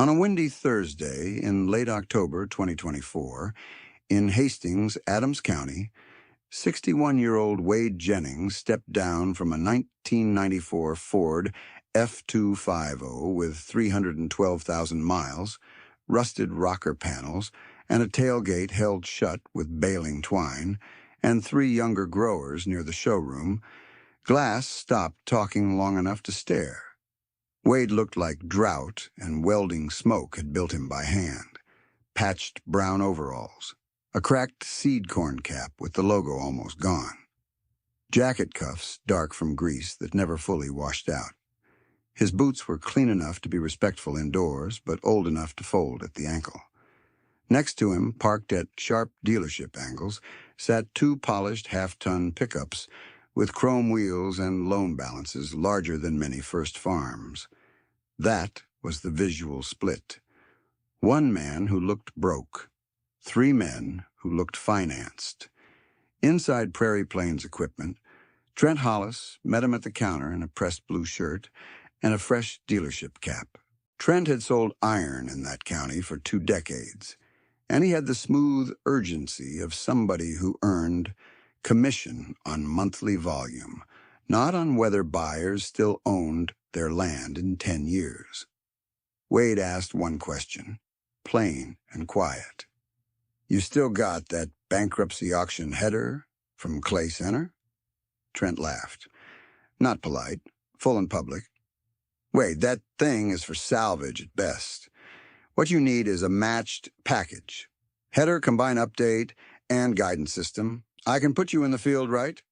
On a windy Thursday in late October 2024, in Hastings, Adams County, 61-year-old Wade Jennings stepped down from a 1994 Ford F250 with 312,000 miles, rusted rocker panels, and a tailgate held shut with baling twine, and 3 younger growers near the showroom. Glass stopped talking long enough to stare. Wade looked like drought and welding smoke had built him by hand. Patched brown overalls, a cracked seed corn cap with the logo almost gone. Jacket cuffs dark from grease that never fully washed out. His boots were clean enough to be respectful indoors, but old enough to fold at the ankle. Next to him, parked at sharp dealership angles, sat 2 polished half-ton pickups with chrome wheels and loan balances larger than many first farms. That was the visual split. 1 man who looked broke, 3 men who looked financed. Inside Prairie Plains Equipment, Trent Hollis met him at the counter in a pressed blue shirt and a fresh dealership cap. Trent had sold iron in that county for 2 decades, and he had the smooth urgency of somebody who earned commission on monthly volume, not on whether buyers still owned their land in 10 years. Wade asked 1 question, plain and quiet. "You still got that bankruptcy auction header from Clay Center?" Trent laughed. Not polite, full and public. "Wade, that thing is for salvage at best. What you need is a matched package. Header, combine update, and guidance system. I can put you in the field, right?"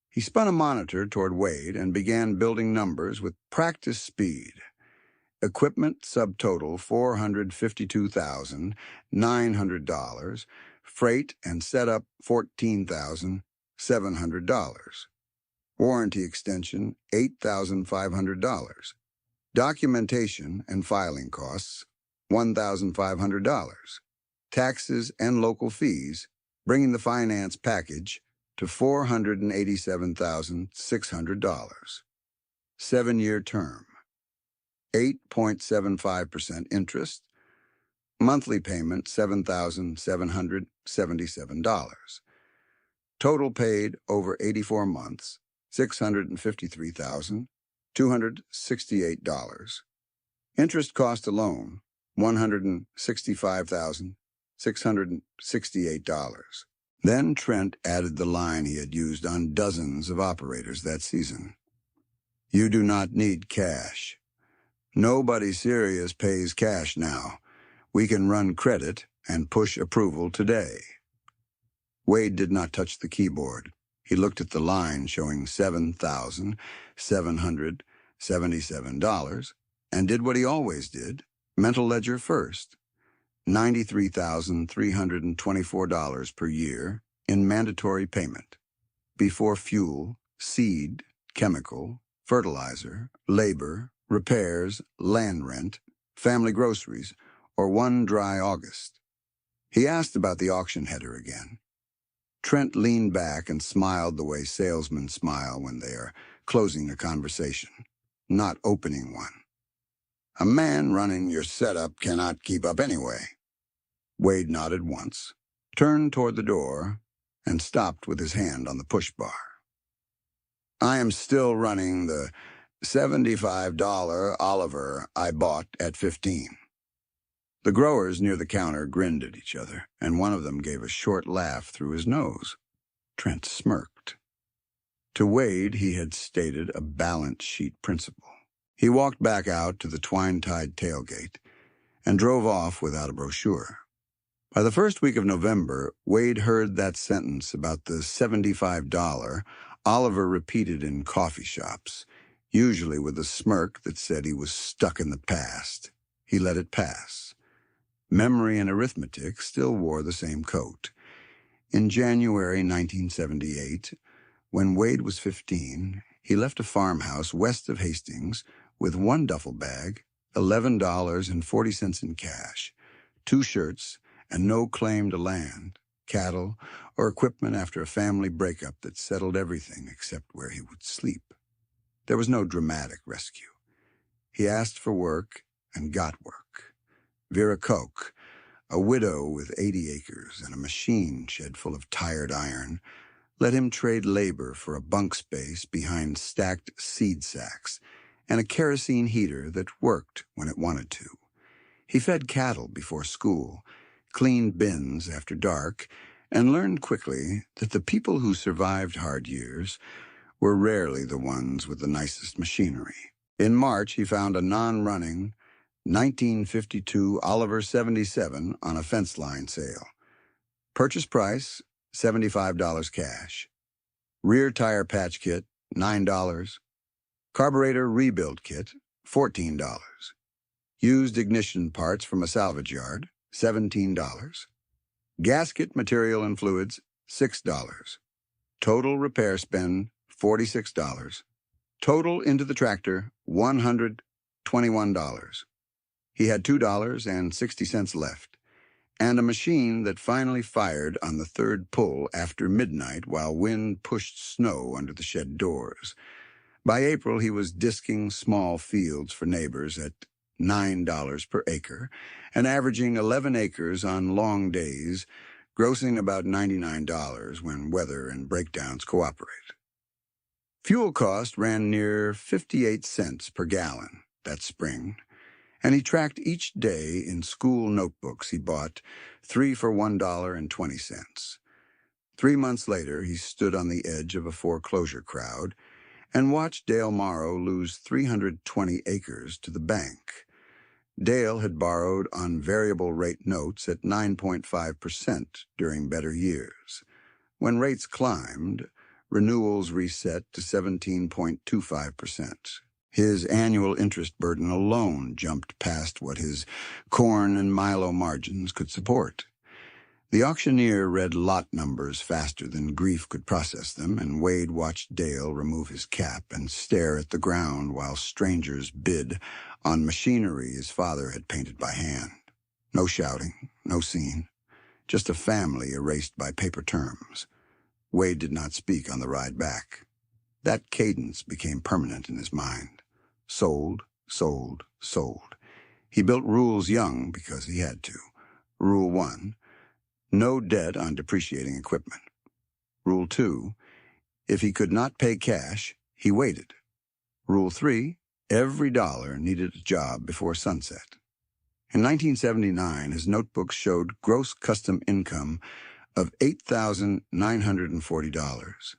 He spun a monitor toward Wade and began building numbers with practice speed. Equipment subtotal $452,900, freight and setup $14,700. Warranty extension $8,500. Documentation and filing costs $1,500. Taxes and local fees, bringing the finance package to $487,600. 7-year term. 8.75% interest. Monthly payment $7,777. Total paid over 84 months, $653,268. Interest cost alone, $165,668. Then Trent added the line he had used on dozens of operators that season. "You do not need cash. Nobody serious pays cash now. We can run credit and push approval today." Wade did not touch the keyboard. He looked at the line showing $7,777 and did what he always did, mental ledger first. $93,324 per year in mandatory payment, before fuel, seed, chemical, fertilizer, labor, repairs, land rent, family groceries, or 1 dry August. He asked about the auction header again. Trent leaned back and smiled the way salesmen smile when they are closing a conversation, not opening one. "A man running your setup cannot keep up anyway." Wade nodded once, turned toward the door, and stopped with his hand on the push bar. "I am still running the $75 Oliver I bought at 15. The growers near the counter grinned at each other, and one of them gave a short laugh through his nose. Trent smirked. To Wade, he had stated a balance sheet principle. He walked back out to the twine-tied tailgate and drove off without a brochure. By the first week of November, Wade heard that sentence about the $75 Oliver repeated in coffee shops, usually with a smirk that said he was stuck in the past. He let it pass. Memory and arithmetic still wore the same coat. In January 1978, when Wade was 15, he left a farmhouse west of Hastings with 1 duffel bag, $11.40 in cash, 2 shirts, and no claim to land, cattle, or equipment after a family breakup that settled everything except where he would sleep. There was no dramatic rescue. He asked for work and got work. Vera Koch, a widow with 80 acres and a machine shed full of tired iron, let him trade labor for a bunk space behind stacked seed sacks and a kerosene heater that worked when it wanted to. He fed cattle before school, cleaned bins after dark, and learned quickly that the people who survived hard years were rarely the ones with the nicest machinery. In March, he found a non-running 1952 Oliver 77 on a fence line sale. Purchase price, $75 cash. Rear tire patch kit, $9. Carburetor rebuild kit, $14. Used ignition parts from a salvage yard, $17. Gasket material and fluids, $6. Total repair spend, $46. Total into the tractor, $121. He had $2.60 left, and a machine that finally fired on the third pull after midnight while wind pushed snow under the shed doors. By April, he was disking small fields for neighbors at $9 per acre and averaging 11 acres on long days, grossing about $99 when weather and breakdowns cooperate. Fuel cost ran near 58 cents per gallon that spring, and he tracked each day in school notebooks he bought, 3 for $1.20. 3 months later, he stood on the edge of a foreclosure crowd and watched Dale Morrow lose 320 acres to the bank. Dale had borrowed on variable rate notes at 9.5% during better years. When rates climbed, renewals reset to 17.25%. His annual interest burden alone jumped past what his corn and milo margins could support. The auctioneer read lot numbers faster than grief could process them, and Wade watched Dale remove his cap and stare at the ground while strangers bid on machinery his father had painted by hand. No shouting, no scene, just a family erased by paper terms. Wade did not speak on the ride back. That cadence became permanent in his mind. Sold, sold, sold. He built rules young because he had to. Rule 1. No debt on depreciating equipment. Rule 2, if he could not pay cash, he waited. Rule 3, every dollar needed a job before sunset. In 1979, his notebooks showed gross custom income of $8,940,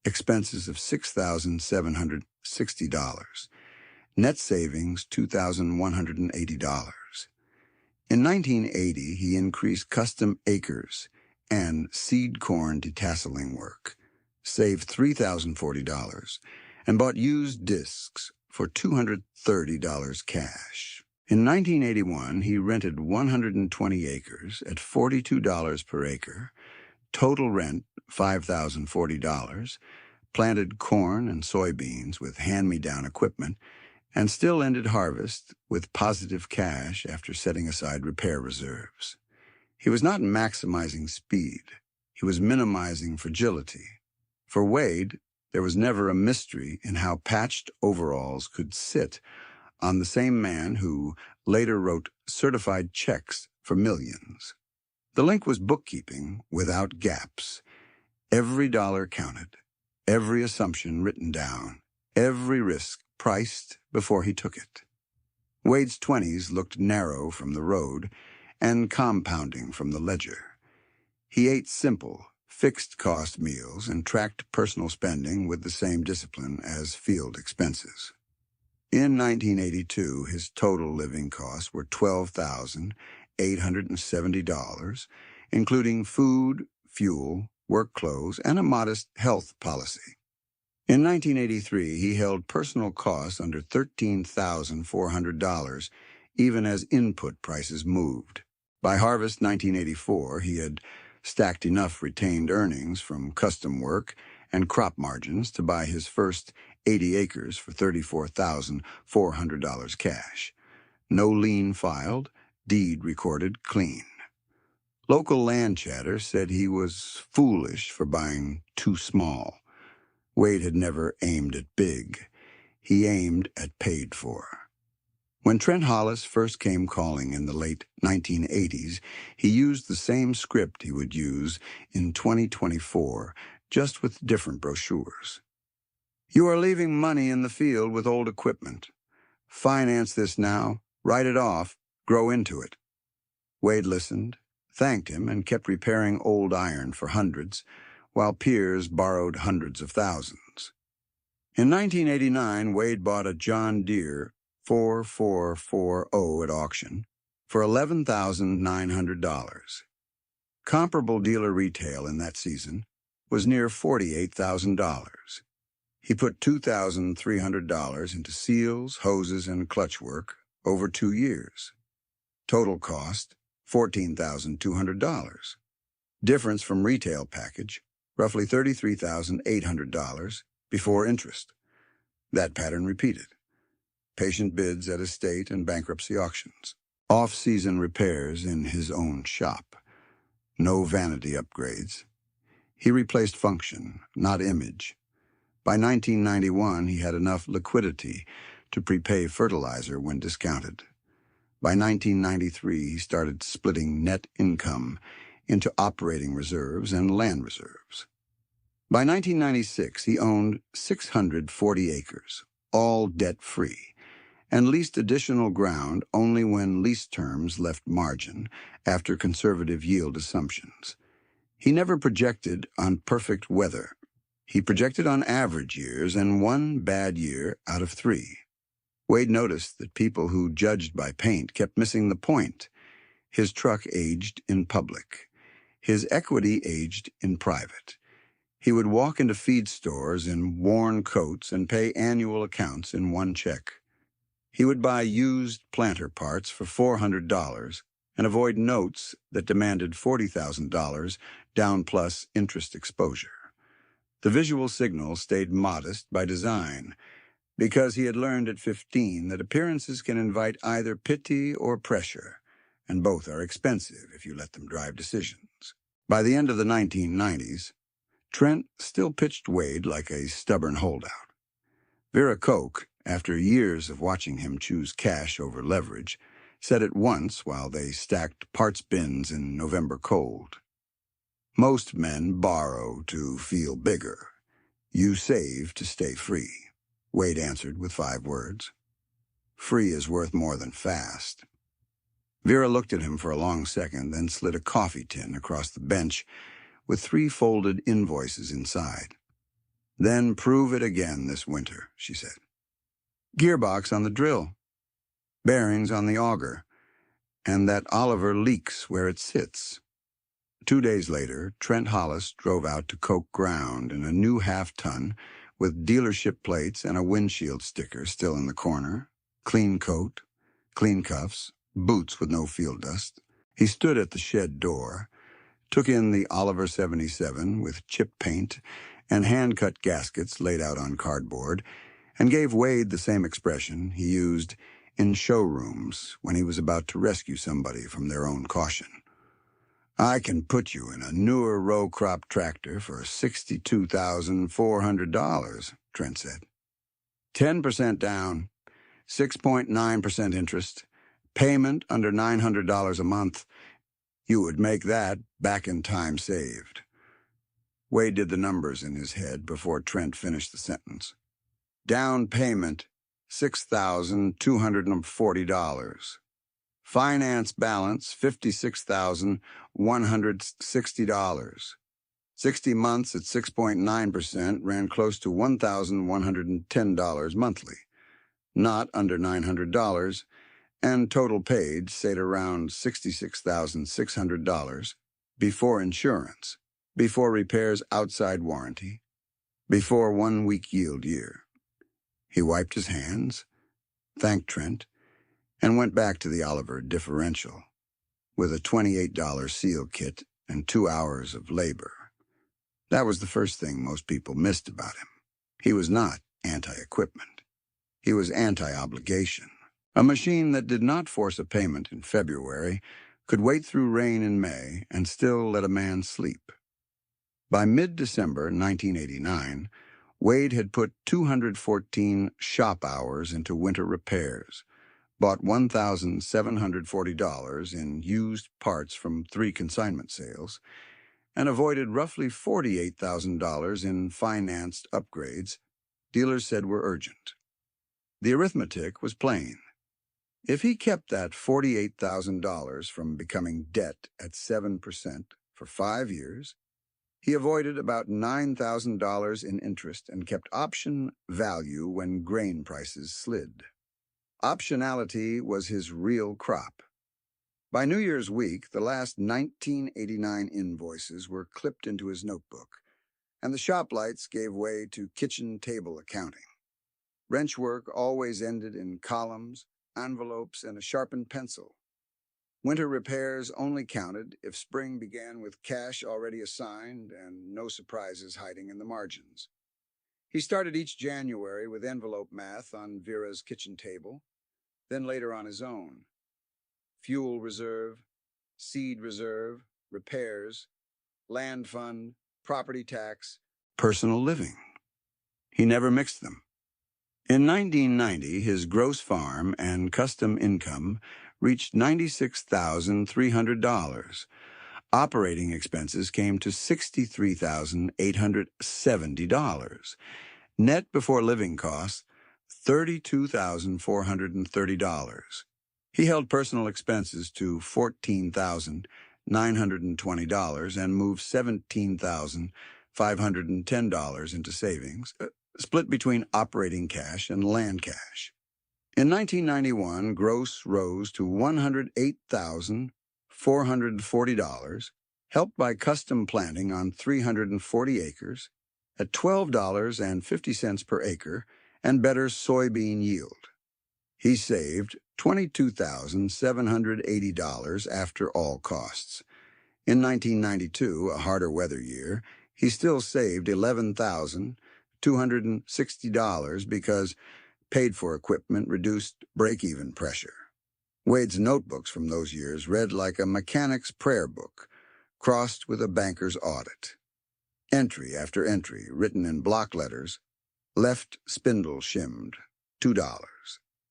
expenses of $6,760, net savings $2,180. In 1980, he increased custom acres and seed corn detasseling work, saved $3,040, and bought used discs for $230 cash. In 1981, he rented 120 acres at $42 per acre, total rent $5,040, planted corn and soybeans with hand-me-down equipment, and still ended harvest with positive cash after setting aside repair reserves. He was not maximizing speed. He was minimizing fragility. For Wade, there was never a mystery in how patched overalls could sit on the same man who later wrote certified checks for millions. The link was bookkeeping without gaps. Every dollar counted, every assumption written down, every risk priced before he took it. Wade's 20s looked narrow from the road and compounding from the ledger. He ate simple, fixed-cost meals and tracked personal spending with the same discipline as field expenses. In 1982, his total living costs were $12,870, including food, fuel, work clothes, and a modest health policy. In 1983, he held personal costs under $13,400, even as input prices moved. By harvest 1984, he had stacked enough retained earnings from custom work and crop margins to buy his first 80 acres for $34,400 cash. No lien filed, deed recorded clean. Local land chatter said he was foolish for buying too small. Wade had never aimed at big. He aimed at paid for. When Trent Hollis first came calling in the late 1980s, he used the same script he would use in 2024, just with different brochures. You are leaving money in the field with old equipment. Finance this now, write it off, grow into it. Wade listened, thanked him, and kept repairing old iron for hundreds, while peers borrowed hundreds of thousands. In 1989, Wade bought a John Deere 4440 at auction for $11,900. Comparable dealer retail in that season was near $48,000. He put $2,300 into seals, hoses, and clutch work over 2 years. Total cost, $14,200. Difference from retail package, roughly $33,800 before interest. That pattern repeated. Patient bids at estate and bankruptcy auctions. Off-season repairs in his own shop. No vanity upgrades. He replaced function, not image. By 1991, he had enough liquidity to prepay fertilizer when discounted. By 1993, he started splitting net income into operating reserves and land reserves. By 1996, he owned 640 acres, all debt-free, and leased additional ground only when lease terms left margin after conservative yield assumptions. He never projected on perfect weather. He projected on average years and 1 bad year out of 3. Wade noticed that people who judged by paint kept missing the point. His truck aged in public. His equity aged in private. He would walk into feed stores in worn coats and pay annual accounts in one check. He would buy used planter parts for $400 and avoid notes that demanded $40,000 down plus interest exposure. The visual signal stayed modest by design, because he had learned at 15 that appearances can invite either pity or pressure, and both are expensive if you let them drive decisions. By the end of the 1990s, Trent still pitched Wade like a stubborn holdout. Vera Koch, after years of watching him choose cash over leverage, said it once while they stacked parts bins in November cold. Most men borrow to feel bigger. You save to stay free, Wade answered with 5 words. Free is worth more than fast. Vera looked at him for a long second, then slid a coffee tin across the bench with 3 folded invoices inside. Then prove it again this winter, she said. Gearbox on the drill, bearings on the auger, and that Oliver leaks where it sits. 2 days later, Trent Hollis drove out to Koch ground in a new half-ton with dealership plates and a windshield sticker still in the corner, clean coat, clean cuffs, boots with no field dust. He stood at the shed door, took in the Oliver 77 with chip paint and hand-cut gaskets laid out on cardboard, and gave Wade the same expression he used in showrooms when he was about to rescue somebody from their own caution. I can put you in a newer row-crop tractor for $62,400, Trent said. 10% down, 6.9% interest, payment under $900 a month. You would make that back in time saved. Wade did the numbers in his head before Trent finished the sentence. Down payment, $6,240. Finance balance, $56,160. 60 months at 6.9% ran close to $1,110 monthly, not under $900, and total paid stayed around $66,600 before insurance, before repairs outside warranty, before 1-week yield year. He wiped his hands, thanked Trent, and went back to the Oliver differential with a $28 seal kit and 2 hours of labor. That was the first thing most people missed about him. He was not anti-equipment. He was anti-obligation. A machine that did not force a payment in February could wait through rain in May and still let a man sleep. By mid-December 1989, Wade had put 214 shop hours into winter repairs, bought $1,740 in used parts from 3 consignment sales, and avoided roughly $48,000 in financed upgrades dealers said were urgent. The arithmetic was plain. If he kept that $48,000 from becoming debt at 7% for 5 years, he avoided about $9,000 in interest and kept option value when grain prices slid. Optionality was his real crop. By New Year's week, the last 1989 invoices were clipped into his notebook, and the shop lights gave way to kitchen table accounting. Wrench work always ended in columns, envelopes, and a sharpened pencil. Winter repairs only counted if spring began with cash already assigned and no surprises hiding in the margins. He started each January with envelope math on Vera's kitchen table, then later on his own. Fuel reserve, seed reserve, repairs, land fund, property tax, personal living. He never mixed them. In 1990, his gross farm and custom income reached $96,300. Operating expenses came to $63,870. Net before living costs, $32,430. He held personal expenses to $14,920 and moved $17,510 into savings, split between operating cash and land cash. In 1991, gross rose to $108,440, helped by custom planting on 340 acres at $12.50 per acre and better soybean yield. He saved $22,780 after all costs. In 1992, a harder weather year, he still saved $11,260 because paid-for equipment reduced break-even pressure. Wade's notebooks from those years read like a mechanic's prayer book, crossed with a banker's audit. Entry after entry, written in block letters: left spindle shimmed, $2.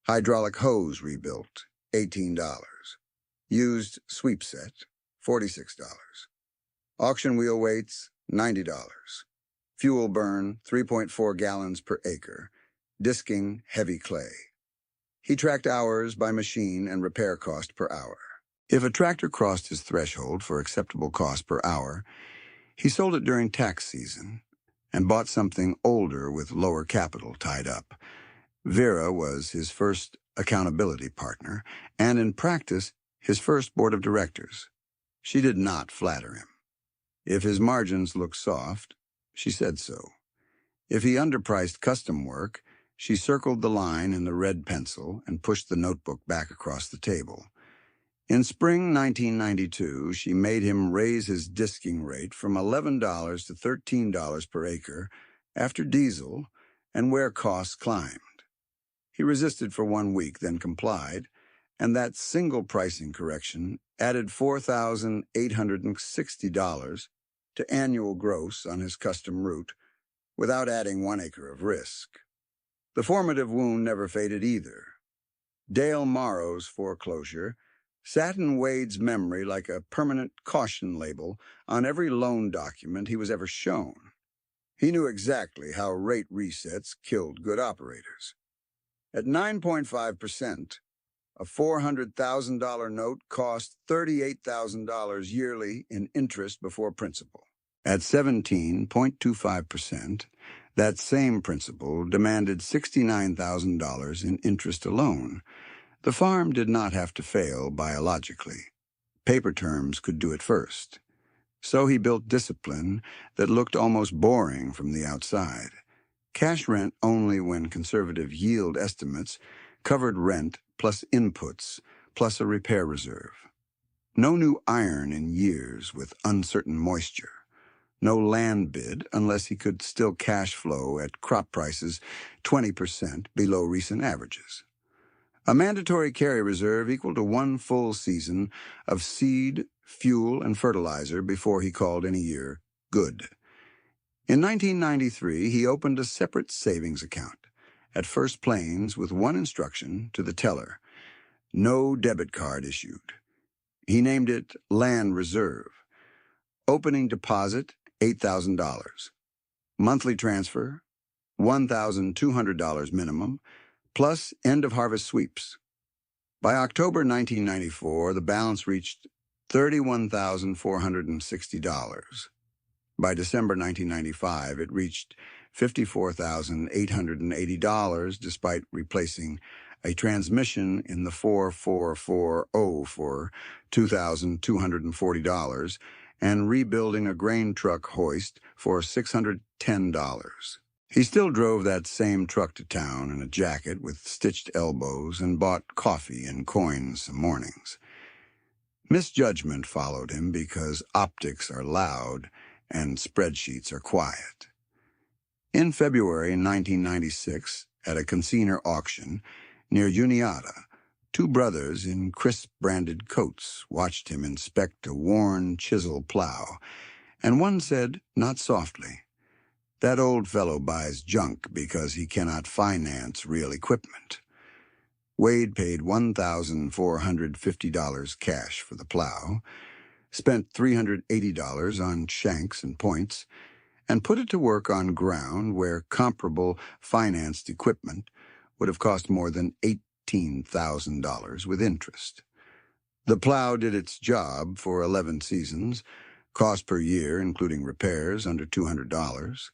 Hydraulic hose rebuilt, $18. Used sweep set, $46. Auction wheel weights, $90. Fuel burn, 3.4 gallons per acre. Disking heavy clay. He tracked hours by machine and repair cost per hour. If a tractor crossed his threshold for acceptable cost per hour, he sold it during tax season and bought something older with lower capital tied up. Vera was his first accountability partner, and in practice, his first board of directors. She did not flatter him. If his margins looked soft, she said so. If he underpriced custom work, she circled the line in the red pencil and pushed the notebook back across the table. In spring 1992, she made him raise his disking rate from $11 to $13 per acre after diesel and where costs climbed. He resisted for 1 week, then complied, and that single pricing correction added $4,860 to annual gross on his custom route without adding 1 acre of risk. The formative wound never faded either. Dale Morrow's foreclosure sat in Wade's memory like a permanent caution label on every loan document he was ever shown. He knew exactly how rate resets killed good operators. At 9.5%, a $400,000 note cost $38,000 yearly in interest before principal. At 17.25%, that same principal demanded $69,000 in interest alone. The farm did not have to fail biologically. Paper terms could do it first. So he built discipline that looked almost boring from the outside. Cash rent only when conservative yield estimates covered rent plus inputs plus a repair reserve. No new iron in years with uncertain moisture. No land bid unless he could still cash flow at crop prices 20% below recent averages. A mandatory carry reserve equal to 1 full season of seed, fuel, and fertilizer before he called any year good. In 1993, he opened a separate savings account at First Plains with one instruction to the teller: No debit card issued. He named it Land Reserve. Opening deposit, $8,000. Monthly transfer, $1,200 minimum, plus end-of-harvest sweeps. By October 1994, the balance reached $31,460. By December 1995, it reached $54,880 despite replacing a transmission in the 4440 for $2,240 and rebuilding a grain truck hoist for $610. He still drove that same truck to town in a jacket with stitched elbows and bought coffee and coins some mornings. Misjudgment followed him because optics are loud and spreadsheets are quiet. In February 1996, at a consignor auction near Juniata, two brothers in crisp-branded coats watched him inspect a worn chisel plow, and one said, not softly, "That old fellow buys junk because he cannot finance real equipment." Wade paid $1,450 cash for the plow, spent $380 on shanks and points, and put it to work on ground where comparable financed equipment would have cost more than $18,000 with interest. The plow did its job for 11 seasons, cost per year, including repairs, under $200.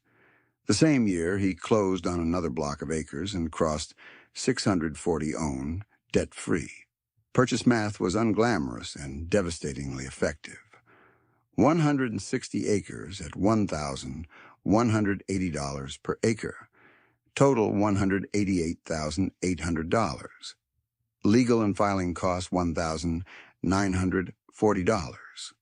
The same year, he closed on another block of acres and crossed 640 owned, debt-free. Purchase math was unglamorous and devastatingly effective. 160 acres at $1,180 per acre. Total $188,800. Legal and filing costs $1,940.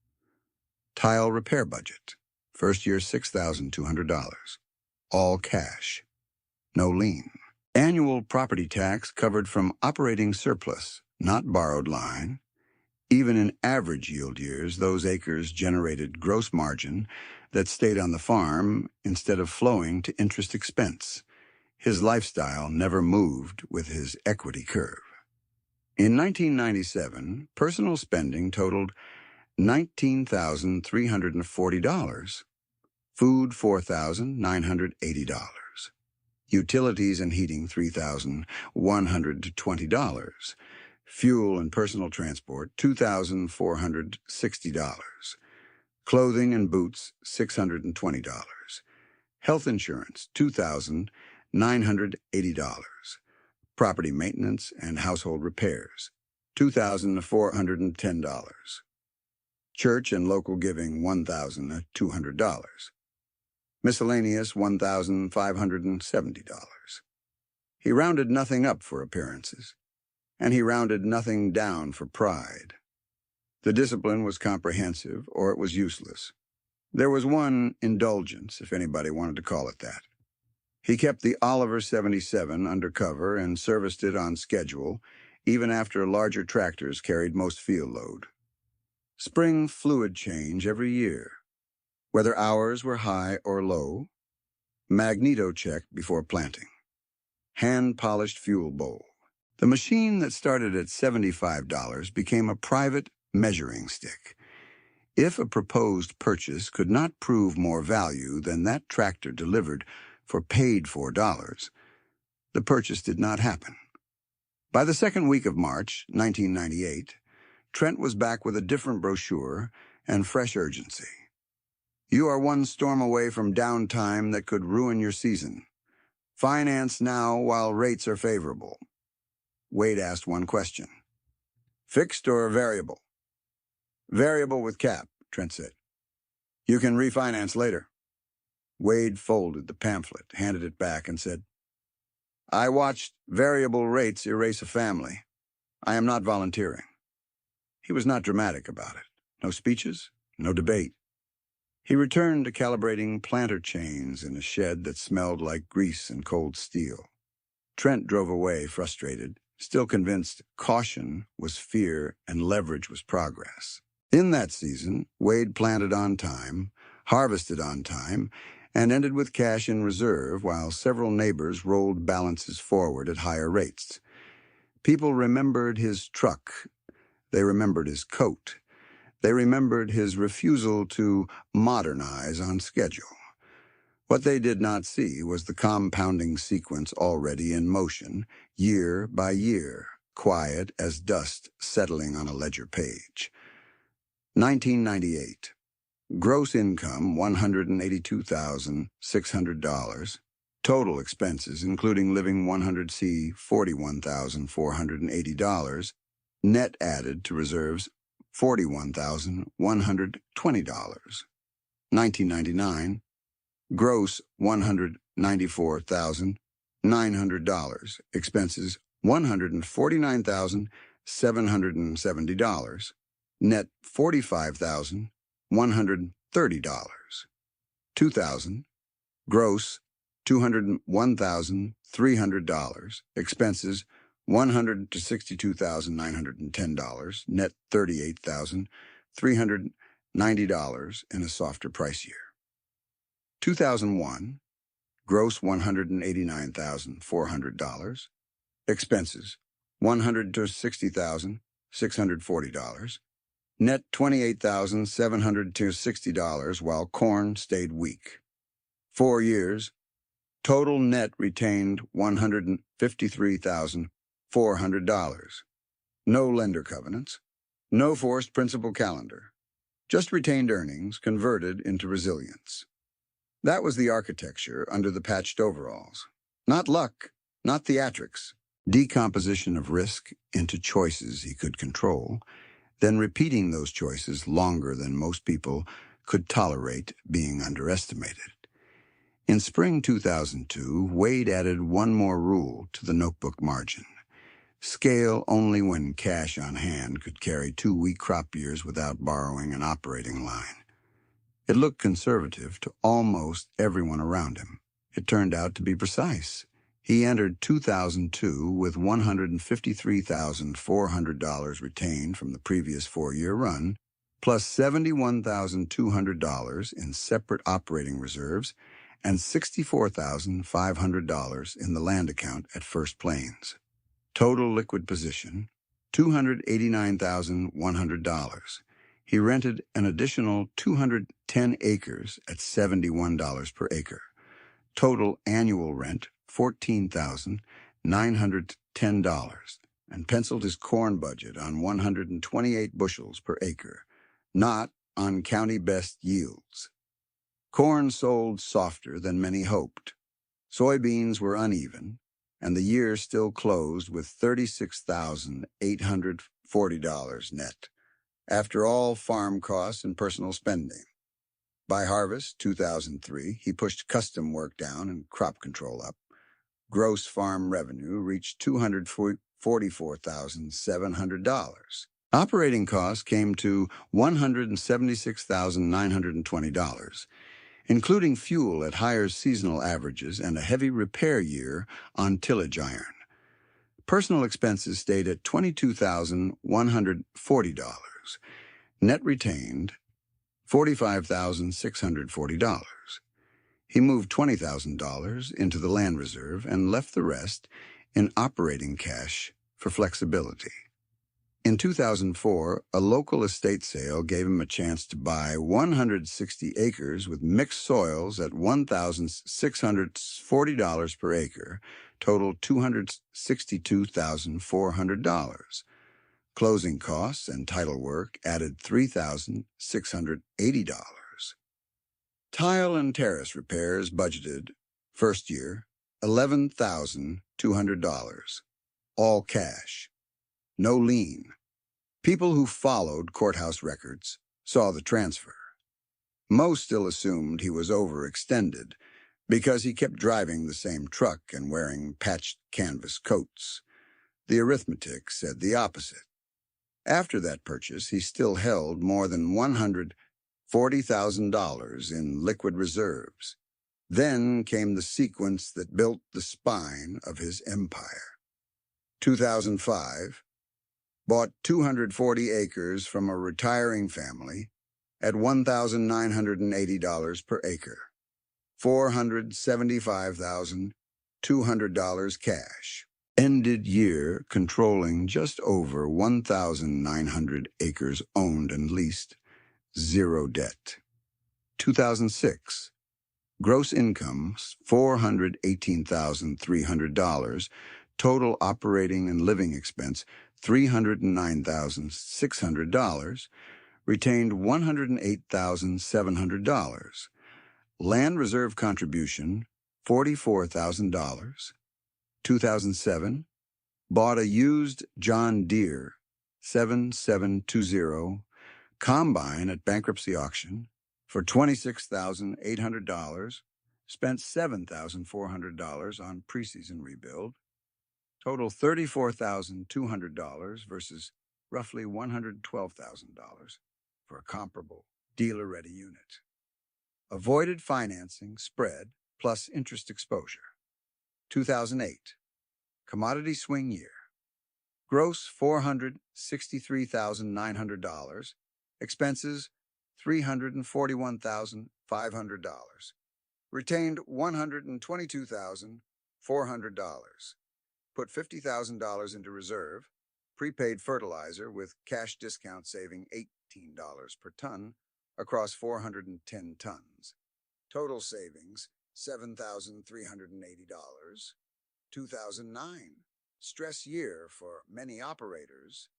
Tile repair budget. First year $6,200. All cash. No lien. Annual property tax covered from operating surplus, not borrowed line. Even in average yield years, those acres generated gross margin that stayed on the farm instead of flowing to interest expense. His lifestyle never moved with his equity curve. In 1997, personal spending totaled $19,340. Food, $4,980. Utilities and heating, $3,120. Fuel and personal transport, $2,460. Clothing and boots, $620. Health insurance, $2,980. Property maintenance and household repairs, $2,410. Church and local giving, $1,200. Miscellaneous, $1,570. He rounded nothing up for appearances, and he rounded nothing down for pride. The discipline was comprehensive, or it was useless. There was one indulgence, if anybody wanted to call it that. He kept the Oliver 77 under cover and serviced it on schedule, even after larger tractors carried most field load. Spring fluid change every year. Whether hours were high or low, magneto check before planting. Hand-polished fuel bowl. The machine that started at $75 became a private measuring stick. If a proposed purchase could not prove more value than that tractor delivered for paid $4, the purchase did not happen. By the second week of March, 1998, Trent was back with a different brochure and fresh urgency. You are one storm away from downtime that could ruin your season. Finance now while rates are favorable. Wade asked one question. Fixed or variable? Variable with cap, Trent said. You can refinance later. Wade folded the pamphlet, handed it back, and said, I watched variable rates erase a family. I am not volunteering. He was not dramatic about it. No speeches, no debate. He returned to calibrating planter chains in a shed that smelled like grease and cold steel. Trent drove away, frustrated, still convinced caution was fear and leverage was progress. In that season, Wade planted on time, harvested on time, and ended with cash in reserve while several neighbors rolled balances forward at higher rates. People remembered his truck. They remembered his coat. They remembered his refusal to modernize on schedule. What they did not see was the compounding sequence already in motion, year by year, quiet as dust settling on a ledger page. 1998. Gross income $182,600. Total expenses, including living 100C, $41,480. Net added to reserves, $41,120. 1999. Gross $194,900. Expenses $149,770. Net $45,130. 2000. Gross $201,300. Expenses $162,910. Net $38,390 in a softer price year. 2001. Gross $189,400. Expenses $160,640. Net $28,760 while corn stayed weak. 4 years. Total net retained $153,400. No lender covenants. No forced principal calendar. Just retained earnings converted into resilience. That was the architecture under the patched overalls. Not luck, not theatrics. Decomposition of risk into choices he could control, then repeating those choices longer than most people could tolerate being underestimated. In spring 2002, Wade added one more rule to the notebook margin. Scale only when cash on hand could carry 2 weak crop years without borrowing an operating line. It looked conservative to almost everyone around him. It turned out to be precise. He entered 2002 with $153,400 retained from the previous 4-year run, plus $71,200 in separate operating reserves and $64,500 in the land account at First Plains. Total liquid position, $289,100. He rented an additional 210 acres at $71 per acre. Total annual rent, $14,910, and penciled his corn budget on 128 bushels per acre, not on county best yields. Corn sold softer than many hoped. Soybeans were uneven, and the year still closed with $36,840 net, after all farm costs and personal spending. By harvest 2003, he pushed custom work down and crop control up. Gross farm revenue reached $244,700. Operating costs came to $176,920, including fuel at higher seasonal averages and a heavy repair year on tillage iron. Personal expenses stayed at $22,140. Net retained $45,640. He moved $20,000 into the land reserve and left the rest in operating cash for flexibility. In 2004, a local estate sale gave him a chance to buy 160 acres with mixed soils at $1,640 per acre, total $262,400. Closing costs and title work added $3,680. Tile and terrace repairs budgeted, first year, $11,200. All cash. No lien. People who followed courthouse records saw the transfer. Most still assumed he was overextended because he kept driving the same truck and wearing patched canvas coats. The arithmetic said the opposite. After that purchase, he still held more than $140,000 in liquid reserves. Then came the sequence that built the spine of his empire. 2005, bought 240 acres from a retiring family at $1,980 per acre, $475,200 cash. Ended year controlling just over 1,900 acres owned and leased, zero debt. 2006. Gross income, $418,300. Total operating and living expense, $309,600. Retained $108,700. Land reserve contribution, $44,000. 2007. Bought a used John Deere 7720 combine at bankruptcy auction for $26,800, spent $7,400 on preseason rebuild, total $34,200 versus roughly $112,000 for a comparable dealer-ready unit. Avoided financing spread plus interest exposure. 2008. Commodity swing year. Gross $463,900. Expenses $341,500. Retained $122,400. Put $50,000 into reserve. Prepaid fertilizer with cash discount saving $18 per ton across 410 tons. Total savings $7,380. 2009. Stress year for many operators.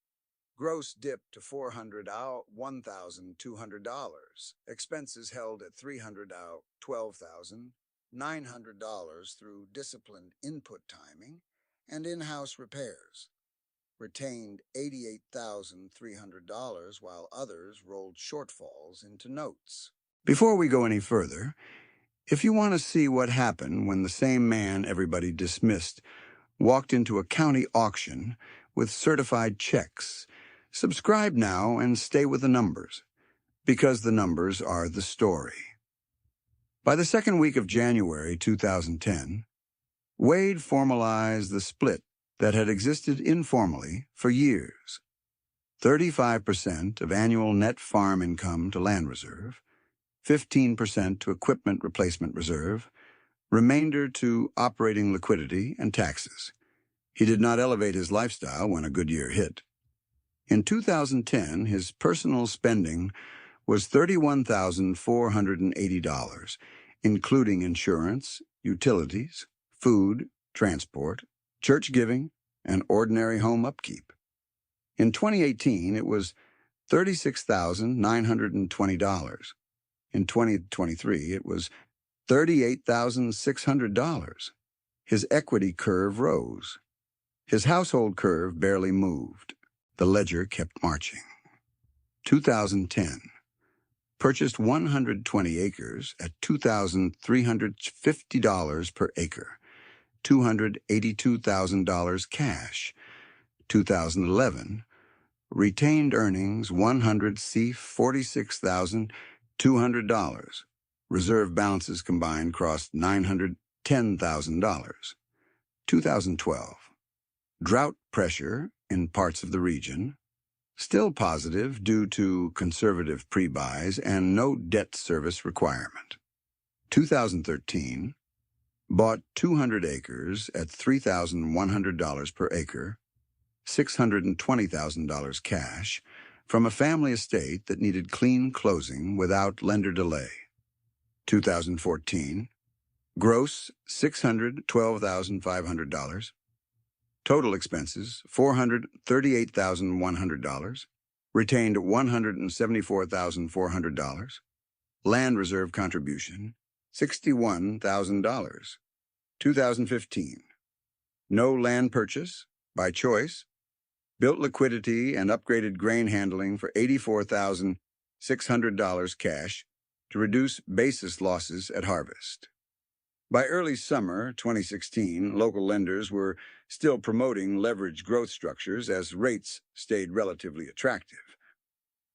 Gross dipped to $400 out, $1,200. Expenses held at $300 out, $12,900 through disciplined input timing and in-house repairs. Retained $88,300 while others rolled shortfalls into notes. Before we go any further, if you want to see what happened when the same man everybody dismissed walked into a county auction with certified checks, subscribe now and stay with the numbers, because the numbers are the story. By the second week of January 2010, Wade formalized the split that had existed informally for years. 35% of annual net farm income to land reserve, 15% to equipment replacement reserve, remainder to operating liquidity and taxes. He did not elevate his lifestyle when a good year hit. In 2010, his personal spending was $31,480, including insurance, utilities, food, transport, church giving, and ordinary home upkeep. In 2018, it was $36,920. In 2023, it was $38,600. His equity curve rose. His household curve barely moved. The ledger kept marching. 2010. Purchased 120 acres at $2,350 per acre, $282,000 cash. 2011. Retained earnings $46,200. Reserve balances combined crossed $910,000. 2012. Drought pressure in parts of the region. Still positive due to conservative pre-buys and no debt service requirement. 2013. Bought 200 acres at $3,100 per acre, $620,000 cash, from a family estate that needed clean closing without lender delay. 2014. Gross $612,500. Total expenses $438,100. Retained $174,400. Land reserve contribution $61,000. 2015. No land purchase, by choice. Built liquidity and upgraded grain handling for $84,600 cash to reduce basis losses at harvest. By early summer 2016, local lenders were still promoting leveraged growth structures as rates stayed relatively attractive.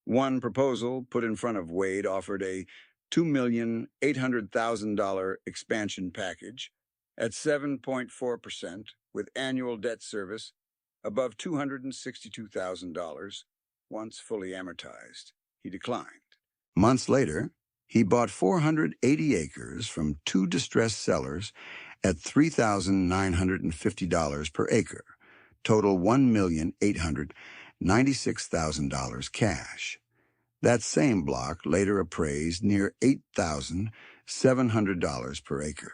One proposal put in front of Wade offered a $2,800,000 expansion package at 7.4% with annual debt service above $262,000 once fully amortized. He declined. Months later, he bought 480 acres from two distressed sellers at $3,950 per acre, total $1,896,000 cash. That same block later appraised near $8,700 per acre.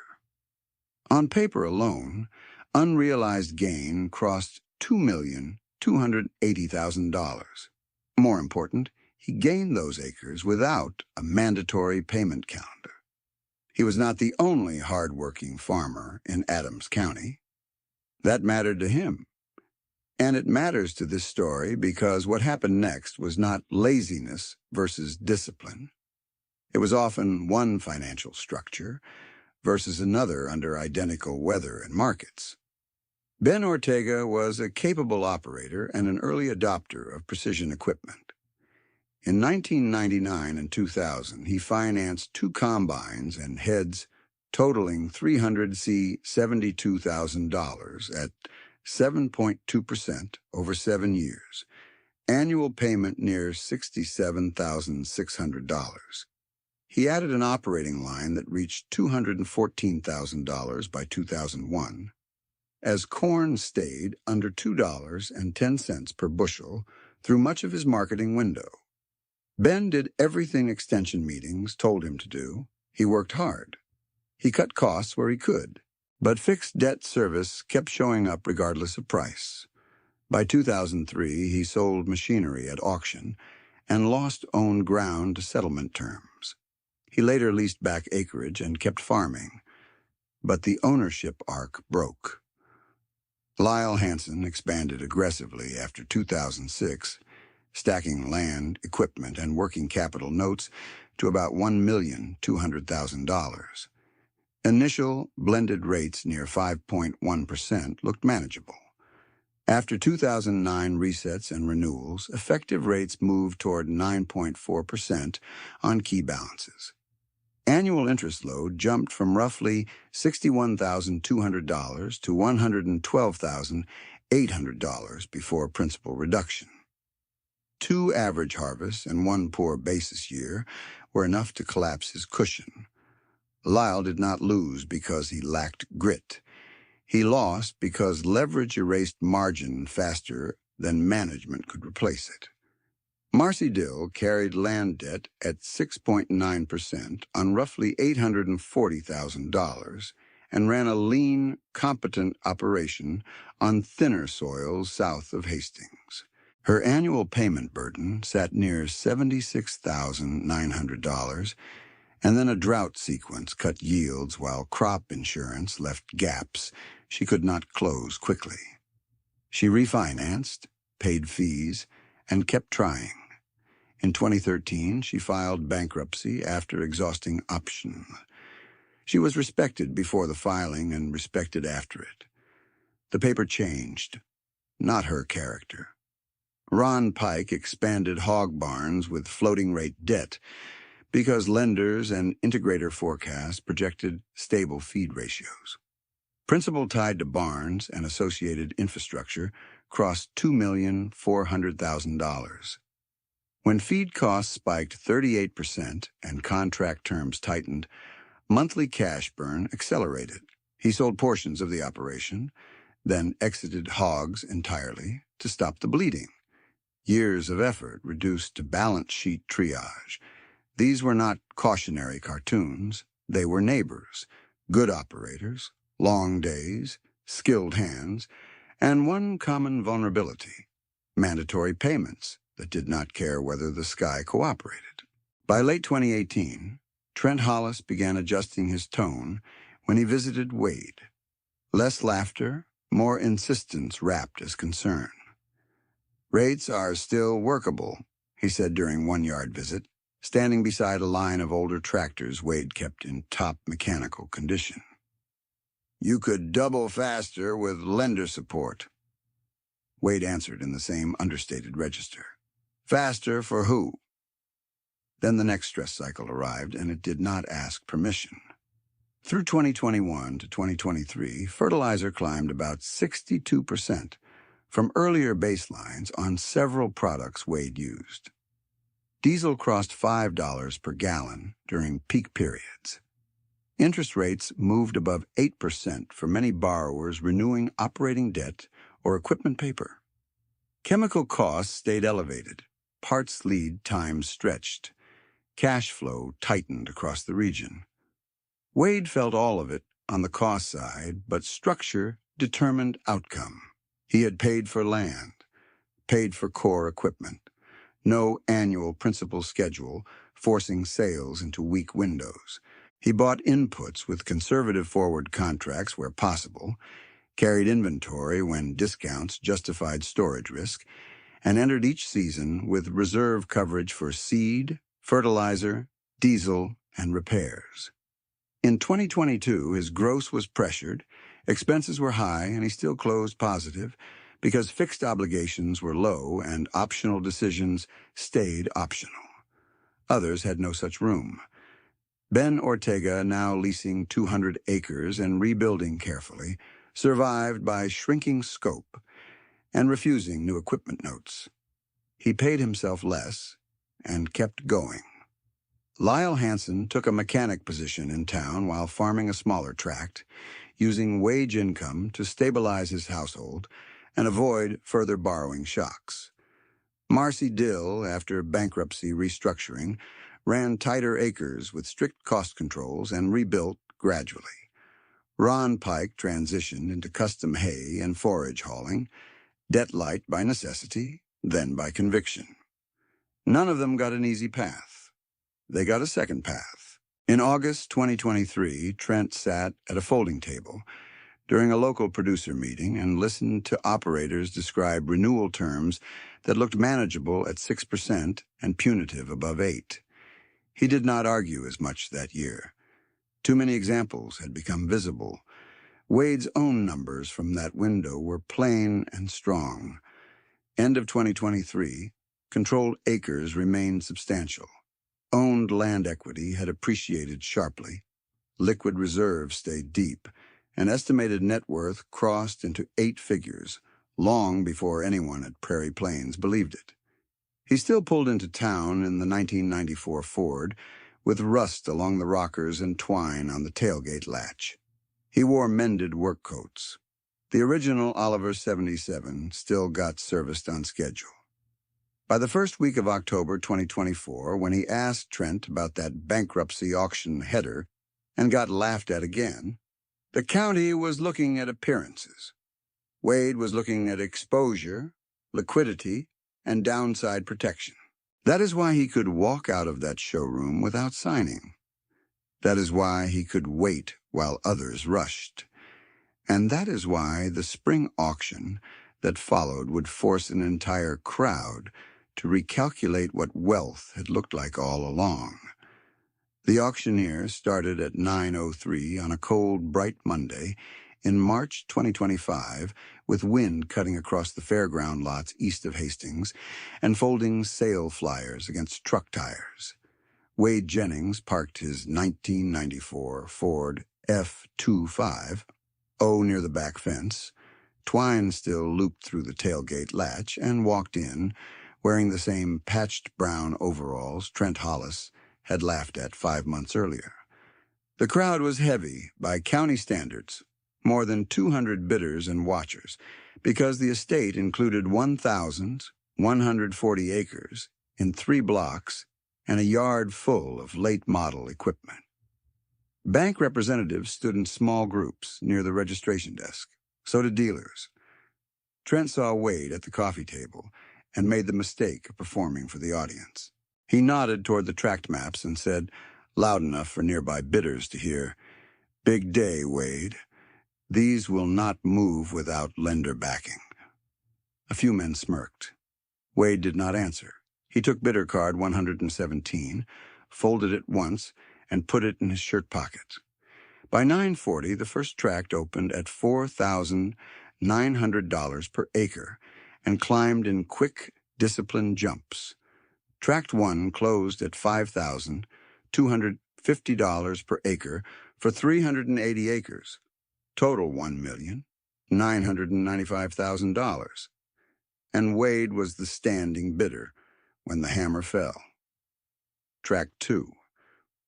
On paper alone, unrealized gain crossed $2,280,000. More important, he gained those acres without a mandatory payment calendar. He was not the only hard-working farmer in Adams County. That mattered to him. And it matters to this story because what happened next was not laziness versus discipline. It was often one financial structure versus another under identical weather and markets. Ben Ortega was a capable operator and an early adopter of precision equipment. In 1999 and 2000, he financed 2 combines and heads totaling $372,000 at 7.2% over 7 years, annual payment near $67,600. He added an operating line that reached $214,000 by 2001. As corn stayed under $2.10 per bushel through much of his marketing window. Ben did everything extension meetings told him to do. He worked hard. He cut costs where he could. But fixed debt service kept showing up regardless of price. By 2003, he sold machinery at auction and lost owned ground to settlement terms. He later leased back acreage and kept farming, but the ownership arc broke. Lyle Hansen expanded aggressively after 2006, stacking land, equipment, and working capital notes to about $1,200,000. Initial blended rates near 5.1% looked manageable. After 2009 resets and renewals, effective rates moved toward 9.4% on key balances. Annual interest load jumped from roughly $61,200 to $112,800 before principal reduction. 2 average harvests and 1 poor basis year were enough to collapse his cushion. Lyle did not lose because he lacked grit. He lost because leverage erased margin faster than management could replace it. Marcy Dill carried land debt at 6.9% on roughly $840,000 and ran a lean, competent operation on thinner soils south of Hastings. Her annual payment burden sat near $76,900, and then a drought sequence cut yields while crop insurance left gaps she could not close quickly. She refinanced, paid fees, and kept trying. In 2013, she filed bankruptcy after exhausting options. She was respected before the filing and respected after it. The paper changed, not her character. Ron Pike expanded hog barns with floating rate debt because lenders and integrator forecasts projected stable feed ratios. Principal tied to barns and associated infrastructure crossed $2,400,000. When feed costs spiked 38% and contract terms tightened, monthly cash burn accelerated. He sold portions of the operation, then exited hogs entirely to stop the bleeding. Years of effort reduced to balance sheet triage. These were not cautionary cartoons. They were neighbors, good operators, long days, skilled hands, and one common vulnerability: mandatory payments that did not care whether the sky cooperated. By late 2018, Trent Hollis began adjusting his tone when he visited Wade. Less laughter, more insistence wrapped as concern. "Rates are still workable," he said during one yard visit, standing beside a line of older tractors Wade kept in top mechanical condition. "You could double faster with lender support." Wade answered in the same understated register. "Faster for who?" Then the next stress cycle arrived, and it did not ask permission. Through 2021 to 2023, fertilizer climbed about 62% from earlier baselines on several products Wade used. Diesel crossed $5 per gallon during peak periods. Interest rates moved above 8% for many borrowers renewing operating debt or equipment paper. Chemical costs stayed elevated. Parts lead times stretched. Cash flow tightened across the region. Wade felt all of it on the cost side, but structure determined outcome. He had paid for land, paid for core equipment, no annual principal schedule forcing sales into weak windows. He bought inputs with conservative forward contracts where possible, carried inventory when discounts justified storage risk, and entered each season with reserve coverage for seed, fertilizer, diesel, and repairs. In 2022, his gross was pressured, expenses were high, and he still closed positive because fixed obligations were low and optional decisions stayed optional. Others had no such room. Ben Ortega, now leasing 200 acres and rebuilding carefully, survived by shrinking scope and refusing new equipment notes. He paid himself less and kept going. Lyle Hansen took a mechanic position in town while farming a smaller tract, using wage income to stabilize his household and avoid further borrowing shocks. Marcy Dill, after bankruptcy restructuring, ran tighter acres with strict cost controls and rebuilt gradually. Ron Pike transitioned into custom hay and forage hauling, debt light by necessity, then by conviction. None of them got an easy path. They got a second path. In August 2023, Trent sat at a folding table during a local producer meeting and listened to operators describe renewal terms that looked manageable at 6% and punitive above 8%. He did not argue as much that year. Too many examples had become visible. Wade's own numbers from that window were plain and strong. End of 2023, controlled acres remained substantial. Owned land equity had appreciated sharply. Liquid reserves stayed deep, and estimated net worth crossed into 8 figures, long before anyone at Prairie Plains believed it. He still pulled into town in the 1994 Ford, with rust along the rockers and twine on the tailgate latch. He wore mended work coats. The original Oliver 77 still got serviced on schedule. By the first week of October 2024, when he asked Trent about that bankruptcy auction header and got laughed at again, the county was looking at appearances. Wade was looking at exposure, liquidity, and downside protection. That is why he could walk out of that showroom without signing. That is why he could wait while others rushed. And that is why the spring auction that followed would force an entire crowd to recalculate what wealth had looked like all along. The auctioneer started at 9:03 on a cold, bright Monday in March 2025, with wind cutting across the fairground lots east of Hastings and folding sale flyers against truck tires. Wade Jennings parked his 1994 Ford F25 near the back fence. Twine still looped through the tailgate latch and walked in, wearing the same patched brown overalls Trent Hollis had laughed at 5 months earlier. The crowd was heavy by county standards, more than 200 bidders and watchers, because the estate included 1,140 acres in 3 blocks and a yard full of late-model equipment. Bank representatives stood in small groups near the registration desk. So did dealers. Trent saw Wade at the coffee table and made the mistake of performing for the audience. He nodded toward the tract maps and said, loud enough for nearby bidders to hear, "Big day, Wade. These will not move without lender backing." A few men smirked. Wade did not answer. He took bidder card 117, folded it once, and put it in his shirt pocket. By 9:40, the first tract opened at $4,900 per acre and climbed in quick, disciplined jumps. Tract 1 closed at $5,250 per acre for 380 acres. Total $1,995,000. And Wade was the standing bidder when the hammer fell. Tract 2,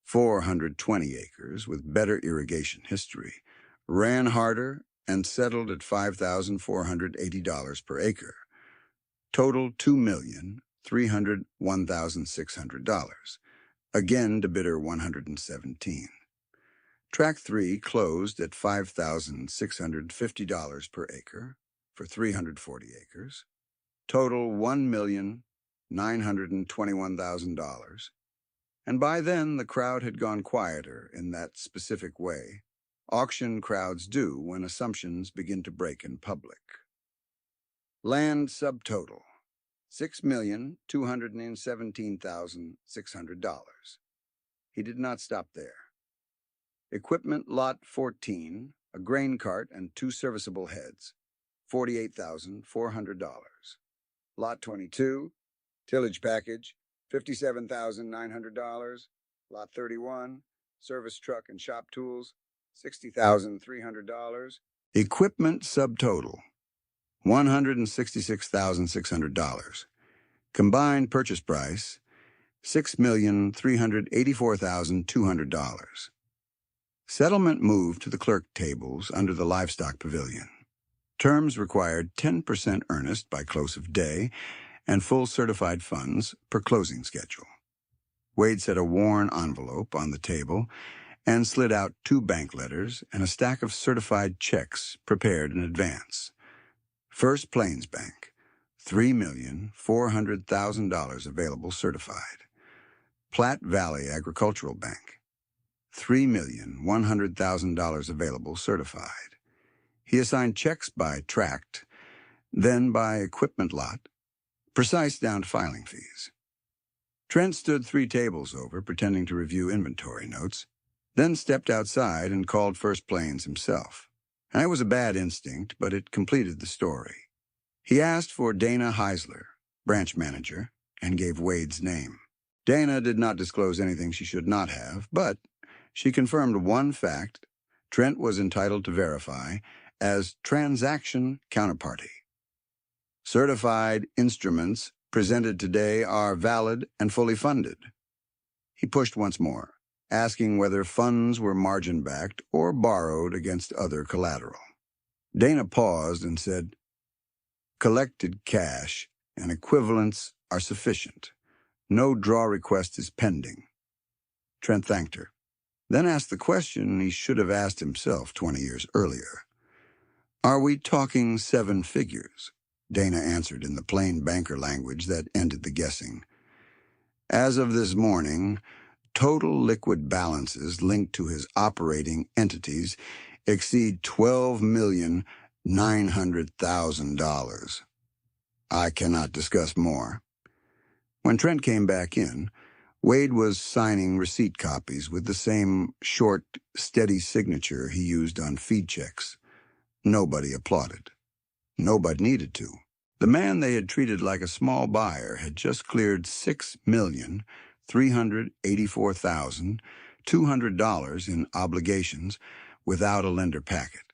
420 acres with better irrigation history, ran harder and settled at $5,480 per acre. Total $2,301,600. Again to bidder 117. Track 3 closed at $5,650 per acre for 340 acres. Total $1,921,000. And by then, the crowd had gone quieter in that specific way auction crowds do when assumptions begin to break in public. Land subtotal, $6,217,600. He did not stop there. Equipment lot 14, a grain cart and 2 serviceable heads, $48,400. Lot 22, tillage package, $57,900. Lot 31, service truck and shop tools, $60,300. Equipment subtotal, $166,600. Combined purchase price, $6,384,200. Settlement moved to the clerk tables under the livestock pavilion. Terms required 10% earnest by close of day and full certified funds per closing schedule. Wade set a worn envelope on the table and slid out 2 bank letters and a stack of certified checks prepared in advance. First Plains Bank, $3,400,000 available certified. Platte Valley Agricultural Bank, $3,100,000 available certified. He assigned checks by tract, then by equipment lot, precise down to filing fees. Trent stood 3 tables over, pretending to review inventory notes, then stepped outside and called First Plains himself. And it was a bad instinct, but it completed the story. He asked for Dana Heisler, branch manager, and gave Wade's name. Dana did not disclose anything she should not have, but she confirmed one fact Trent was entitled to verify as transaction counterparty. Certified instruments presented today are valid and fully funded. He pushed once more, asking whether funds were margin-backed or borrowed against other collateral. Dana paused and said, "Collected cash and equivalents are sufficient. No draw request is pending." Trent thanked her, then asked the question he should have asked himself 20 years earlier. "Are we talking 7 figures?" Dana answered in the plain banker language that ended the guessing. "As of this morning, total liquid balances linked to his operating entities exceed $12,900,000. I cannot discuss more." When Trent came back in, Wade was signing receipt copies with the same short, steady signature he used on feed checks. Nobody applauded. Nobody needed to. The man they had treated like a small buyer had just cleared $6,384,200 in obligations without a lender packet,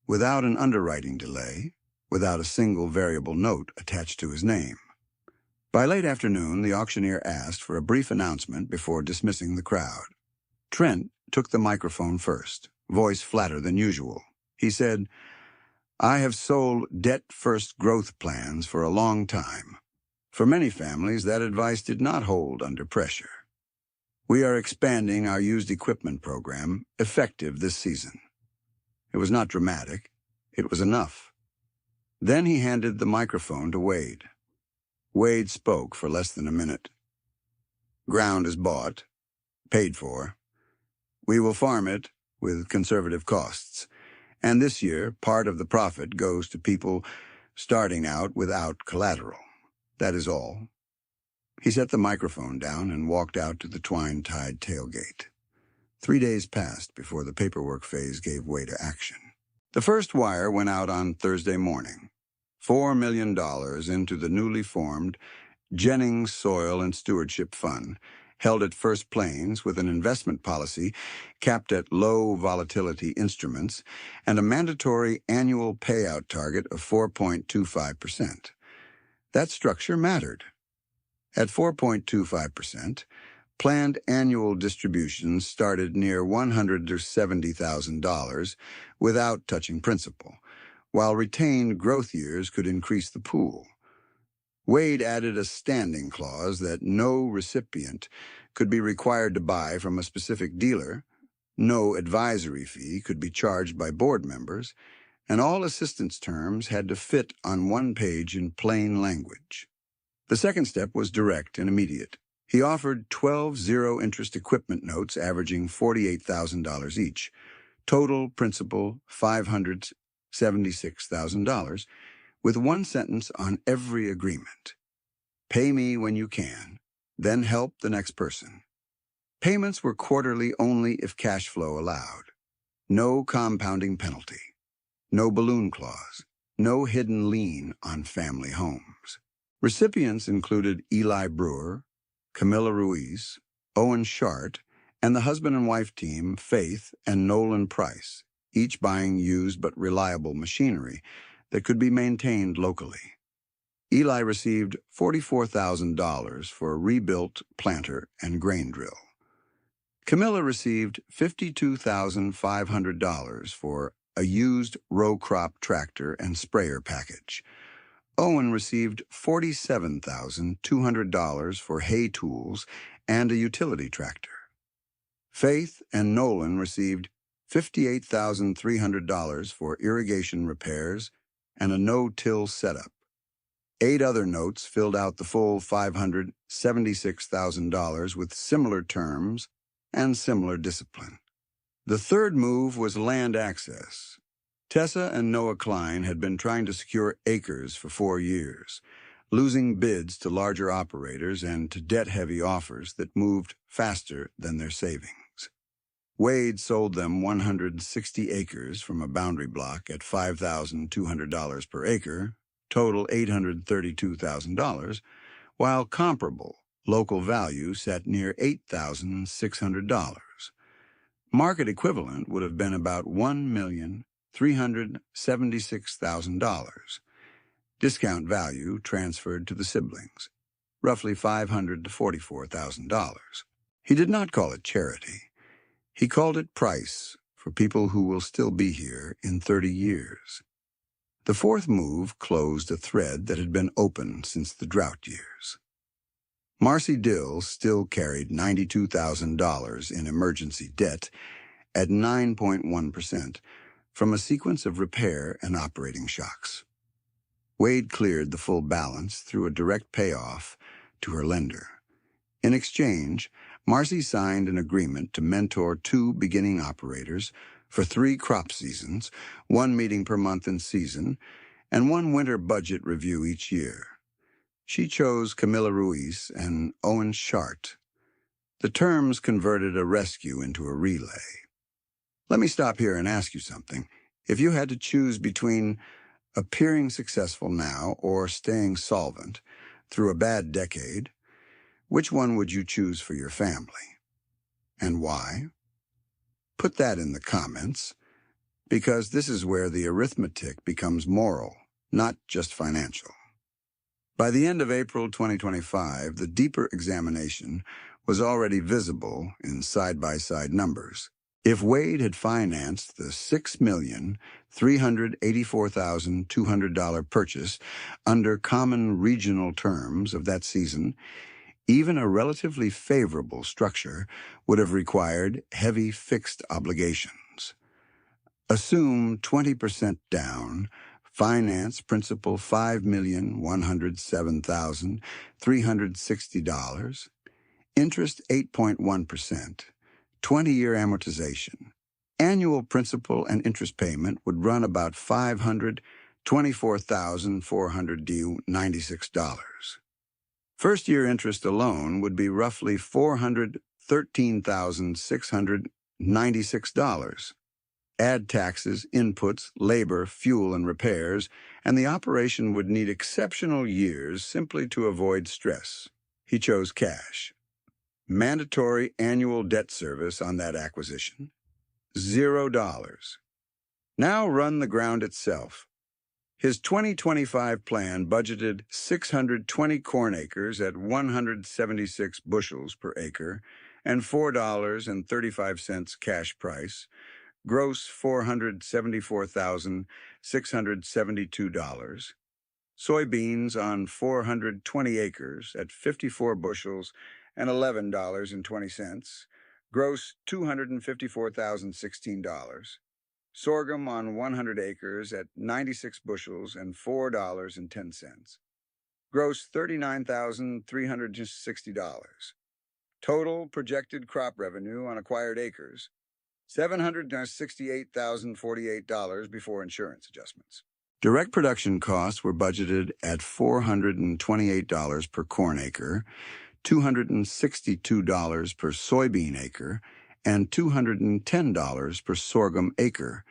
without an underwriting delay, without a single variable note attached to his name. By late afternoon, the auctioneer asked for a brief announcement before dismissing the crowd. Trent took the microphone first, voice flatter than usual. He said, "I have sold debt-first growth plans for a long time. For many families, that advice did not hold under pressure. We are expanding our used equipment program, effective this season." It was not dramatic. It was enough. Then he handed the microphone to Wade. Wade spoke for less than a minute. "Ground is bought, paid for. We will farm it with conservative costs. And this year, part of the profit goes to people starting out without collateral. That is all." He set the microphone down and walked out to the twine-tied tailgate. 3 days passed before the paperwork phase gave way to action. The first wire went out on Thursday morning. $4 million into the newly formed Jennings Soil and Stewardship Fund, held at First Plains with an investment policy capped at low volatility instruments and a mandatory annual payout target of 4.25%. That structure mattered. At 4.25%, Planned annual distributions started near $170,000 to $70,000 without touching principal, while retained growth years could increase the pool. Wade added a standing clause that no recipient could be required to buy from a specific dealer, no advisory fee could be charged by board members, and all assistance terms had to fit on one page in plain language. The second step was direct and immediate. He offered 12 zero-interest equipment notes averaging $48,000 each, total principal $576,000, with one sentence on every agreement. Pay me when you can, then help the next person. Payments were quarterly only if cash flow allowed. No compounding penalty. No balloon clause. No hidden lien on family homes. Recipients included Eli Brewer, Camilla Ruiz, Owen Shart, and the husband and wife team, Faith and Nolan Price, each buying used but reliable machinery that could be maintained locally. Eli received $44,000 for a rebuilt planter and grain drill. Camilla received $52,500 for a used row crop tractor and sprayer package. Owen received $47,200 for hay tools and a utility tractor. Faith and Nolan received $58,300 for irrigation repairs and a no-till setup. 8 other notes filled out the full $576,000 with similar terms and similar discipline. The third move was land access. Tessa and Noah Klein had been trying to secure acres for 4 years, losing bids to larger operators and to debt-heavy offers that moved faster than their savings. Wade sold them 160 acres from a boundary block at $5,200 per acre, total $832,000, while comparable local value sat near $8,600. Market equivalent would have been about $1,376,000. Discount value transferred to the siblings, roughly $500,000 to $44,000. He did not call it charity. He called it price for people who will still be here in 30 years. The fourth move closed a thread that had been open since the drought years. Marcy Dill still carried $92,000 in emergency debt at 9.1% from a sequence of repair and operating shocks. Wade cleared the full balance through a direct payoff to her lender. In exchange, Marcy signed an agreement to mentor 2 beginning operators for 3 crop seasons, 1 meeting per month in season, and 1 winter budget review each year. She chose Camilla Ruiz and Owen Shart. The terms converted a rescue into a relay. Let me stop here and ask you something. If you had to choose between appearing successful now or staying solvent through a bad decade, which one would you choose for your family? And why? Put that in the comments, because this is where the arithmetic becomes moral, not just financial. By the end of April 2025, the deeper examination was already visible in side-by-side numbers. If Wade had financed the $6,384,200 purchase under common regional terms of that season, even a relatively favorable structure would have required heavy fixed obligations. Assume 20% down, finance principal $5,107,360, interest 8.1%, 20-year amortization. Annual principal and interest payment would run about $524,496. First-year interest alone would be roughly $413,696. Add taxes, inputs, labor, fuel, and repairs, and the operation would need exceptional years simply to avoid stress. He chose cash. Mandatory annual debt service on that acquisition, $0. Now run the ground itself. His 2025 plan budgeted 620 corn acres at 176 bushels per acre and $4.35 cash price, gross $474,672. Soybeans on 420 acres at 54 bushels and $11.20, gross $254,016. Sorghum on 100 acres at 96 bushels and $4.10, gross $39,360. Total projected crop revenue on acquired acres, $768,048 before insurance adjustments. Direct production costs were budgeted at $428 per corn acre, $262 per soybean acre, and $210 per sorghum acre,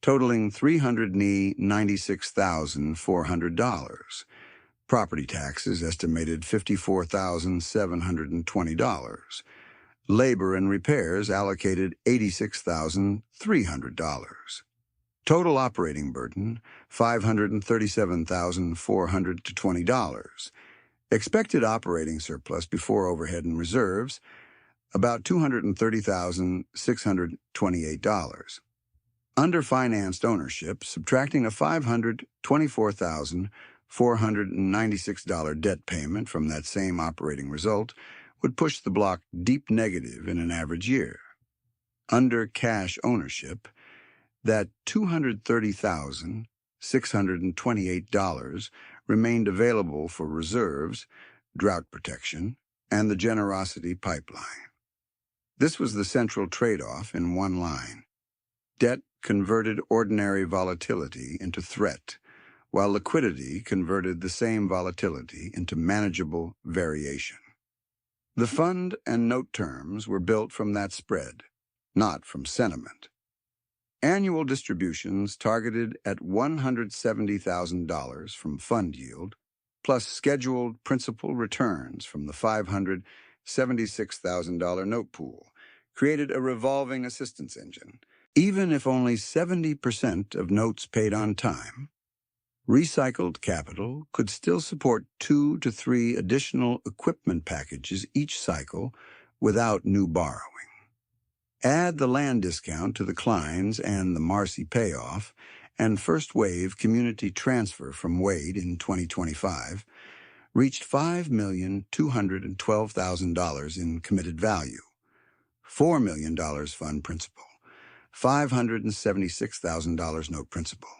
totaling $396,400. Property taxes estimated $54,720. Labor and repairs allocated $86,300. Total operating burden, $537,420. Expected operating surplus before overhead and reserves, about $230,628. Underfinanced ownership, subtracting a $524,496 debt payment from that same operating result, would push the block deep negative in an average year. Under cash ownership, that $230,628 remained available for reserves, drought protection, and the generosity pipeline. This was the central trade-off in one line. Debt converted ordinary volatility into threat, while liquidity converted the same volatility into manageable variation. The fund and note terms were built from that spread, not from sentiment. Annual distributions targeted at $170,000 from fund yield, plus scheduled principal returns from the $576,000 note pool, created a revolving assistance engine. Even if only 70% of notes paid on time, recycled capital could still support 2 to 3 additional equipment packages each cycle without new borrowing. Add the land discount to the Kleins and the Marcy payoff, and first wave community transfer from Wade in 2025 reached $5,212,000 in committed value, $4 million fund principal, $576,000 note principal,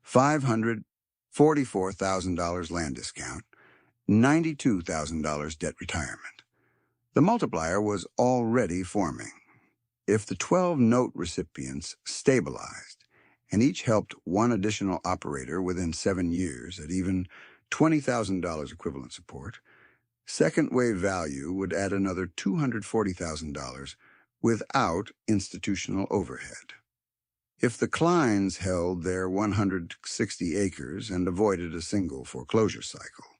$544,000 land discount, $92,000 debt retirement. The multiplier was already forming. If the 12 note recipients stabilized and each helped one additional operator within 7 years at even $20,000 equivalent support, second wave value would add another $240,000 without institutional overhead. If the Kleins held their 160 acres and avoided a single foreclosure cycle,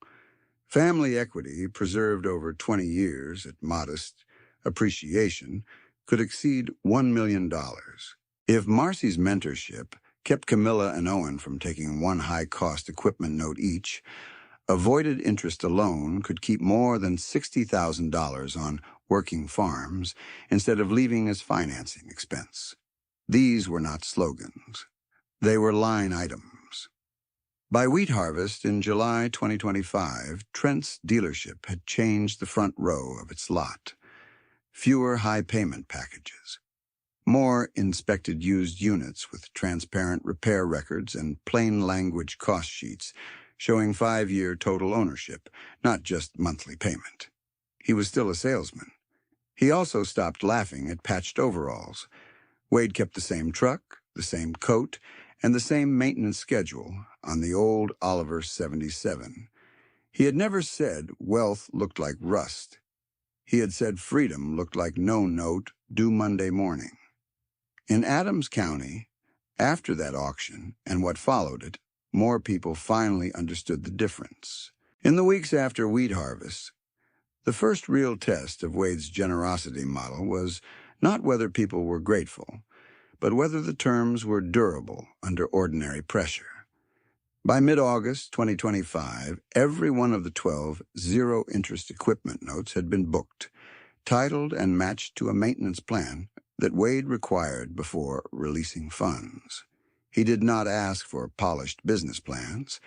family equity preserved over 20 years at modest appreciation could exceed $1 million. If Marcy's mentorship kept Camilla and Owen from taking one high-cost equipment note each, avoided interest alone could keep more than $60,000 on working farms instead of leaving as financing expense. These were not slogans. They were line items. By wheat harvest in July 2025, Trent's dealership had changed the front row of its lot. Fewer high payment packages. More inspected used units with transparent repair records and plain language cost sheets showing 5-year total ownership, not just monthly payment. He was still a salesman. He also stopped laughing at patched overalls. Wade kept the same truck, the same coat, and the same maintenance schedule on the old Oliver 77. He had never said wealth looked like rust. He had said freedom looked like no note due Monday morning. In Adams County, after that auction and what followed it, more people finally understood the difference. In the weeks after wheat harvest, the first real test of Wade's generosity model was not whether people were grateful, but whether the terms were durable under ordinary pressure. By mid-August 2025, every one of the 12 zero-interest equipment notes had been booked, titled and matched to a maintenance plan that Wade required before releasing funds. He did not ask for polished business plans.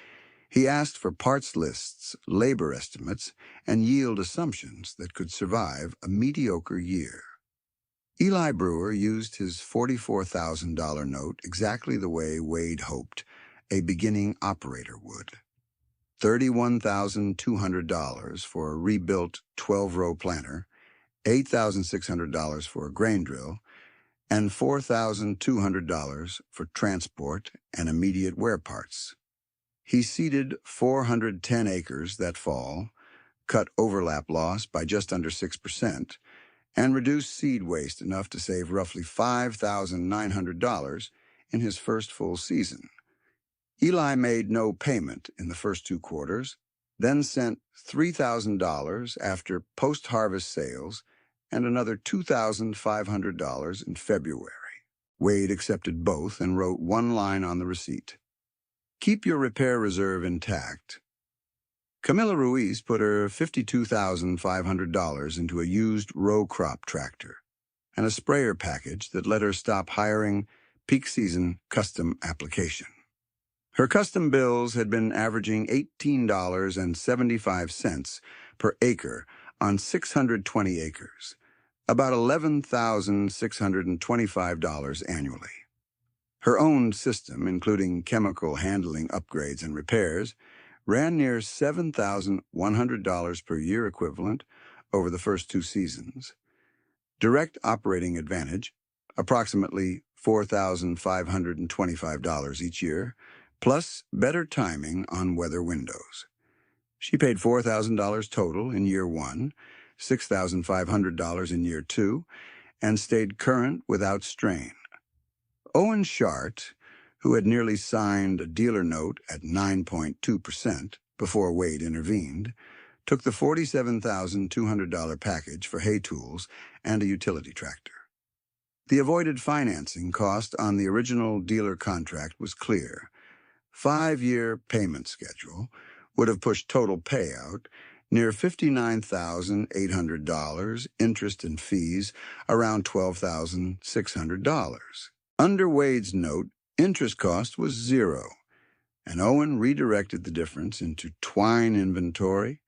He asked for parts lists, labor estimates, and yield assumptions that could survive a mediocre year. Eli Brewer used his $44,000 note exactly the way Wade hoped a beginning operator would. $31,200 for a rebuilt 12-row planter, $8,600 for a grain drill, and $4,200 for transport and immediate wear parts. He seeded 410 acres that fall, cut overlap loss by just under 6%, and reduced seed waste enough to save roughly $5,900 in his first full season. Eli made no payment in the first 2 quarters, then sent $3,000 after post-harvest sales and another $2,500 in February. Wade accepted both and wrote one line on the receipt. Keep your repair reserve intact. Camila Ruiz put her $52,500 into a used row crop tractor and a sprayer package that let her stop hiring peak season custom application. Her custom bills had been averaging $18.75 per acre on 620 acres, about $11,625 annually. Her own system, including chemical handling upgrades and repairs, ran near $7,100 per year equivalent over the first 2 seasons. Direct operating advantage, approximately $4,525 each year, plus better timing on weather windows. She paid $4,000 total in year 1, $6,500 in year 2, and stayed current without strain. Owen Shart, who had nearly signed a dealer note at 9.2% before Wade intervened, took the $47,200 package for hay tools and a utility tractor. The avoided financing cost on the original dealer contract was clear. 5-year payment schedule would have pushed total payout near $59,800, interest and fees around $12,600. Under Wade's note, interest cost was 0, and Owen redirected the difference into twine inventory,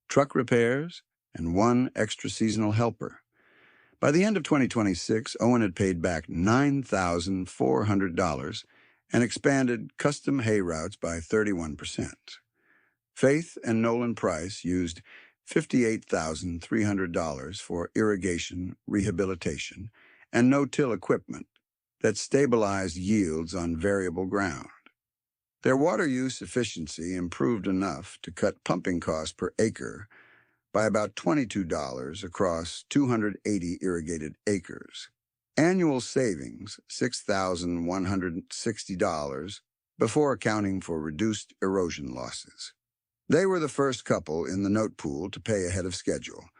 truck repairs, and 1 extra seasonal helper. By the end of 2026, Owen had paid back $9,400 and expanded custom hay routes by 31%. Faith and Nolan Price used $58,300 for irrigation, rehabilitation, and no-till equipment that stabilized yields on variable ground. Their water use efficiency improved enough to cut pumping costs per acre by about $22 across 280 irrigated acres. Annual savings, $6,160 before accounting for reduced erosion losses. They were the first couple in the note pool to pay ahead of schedule,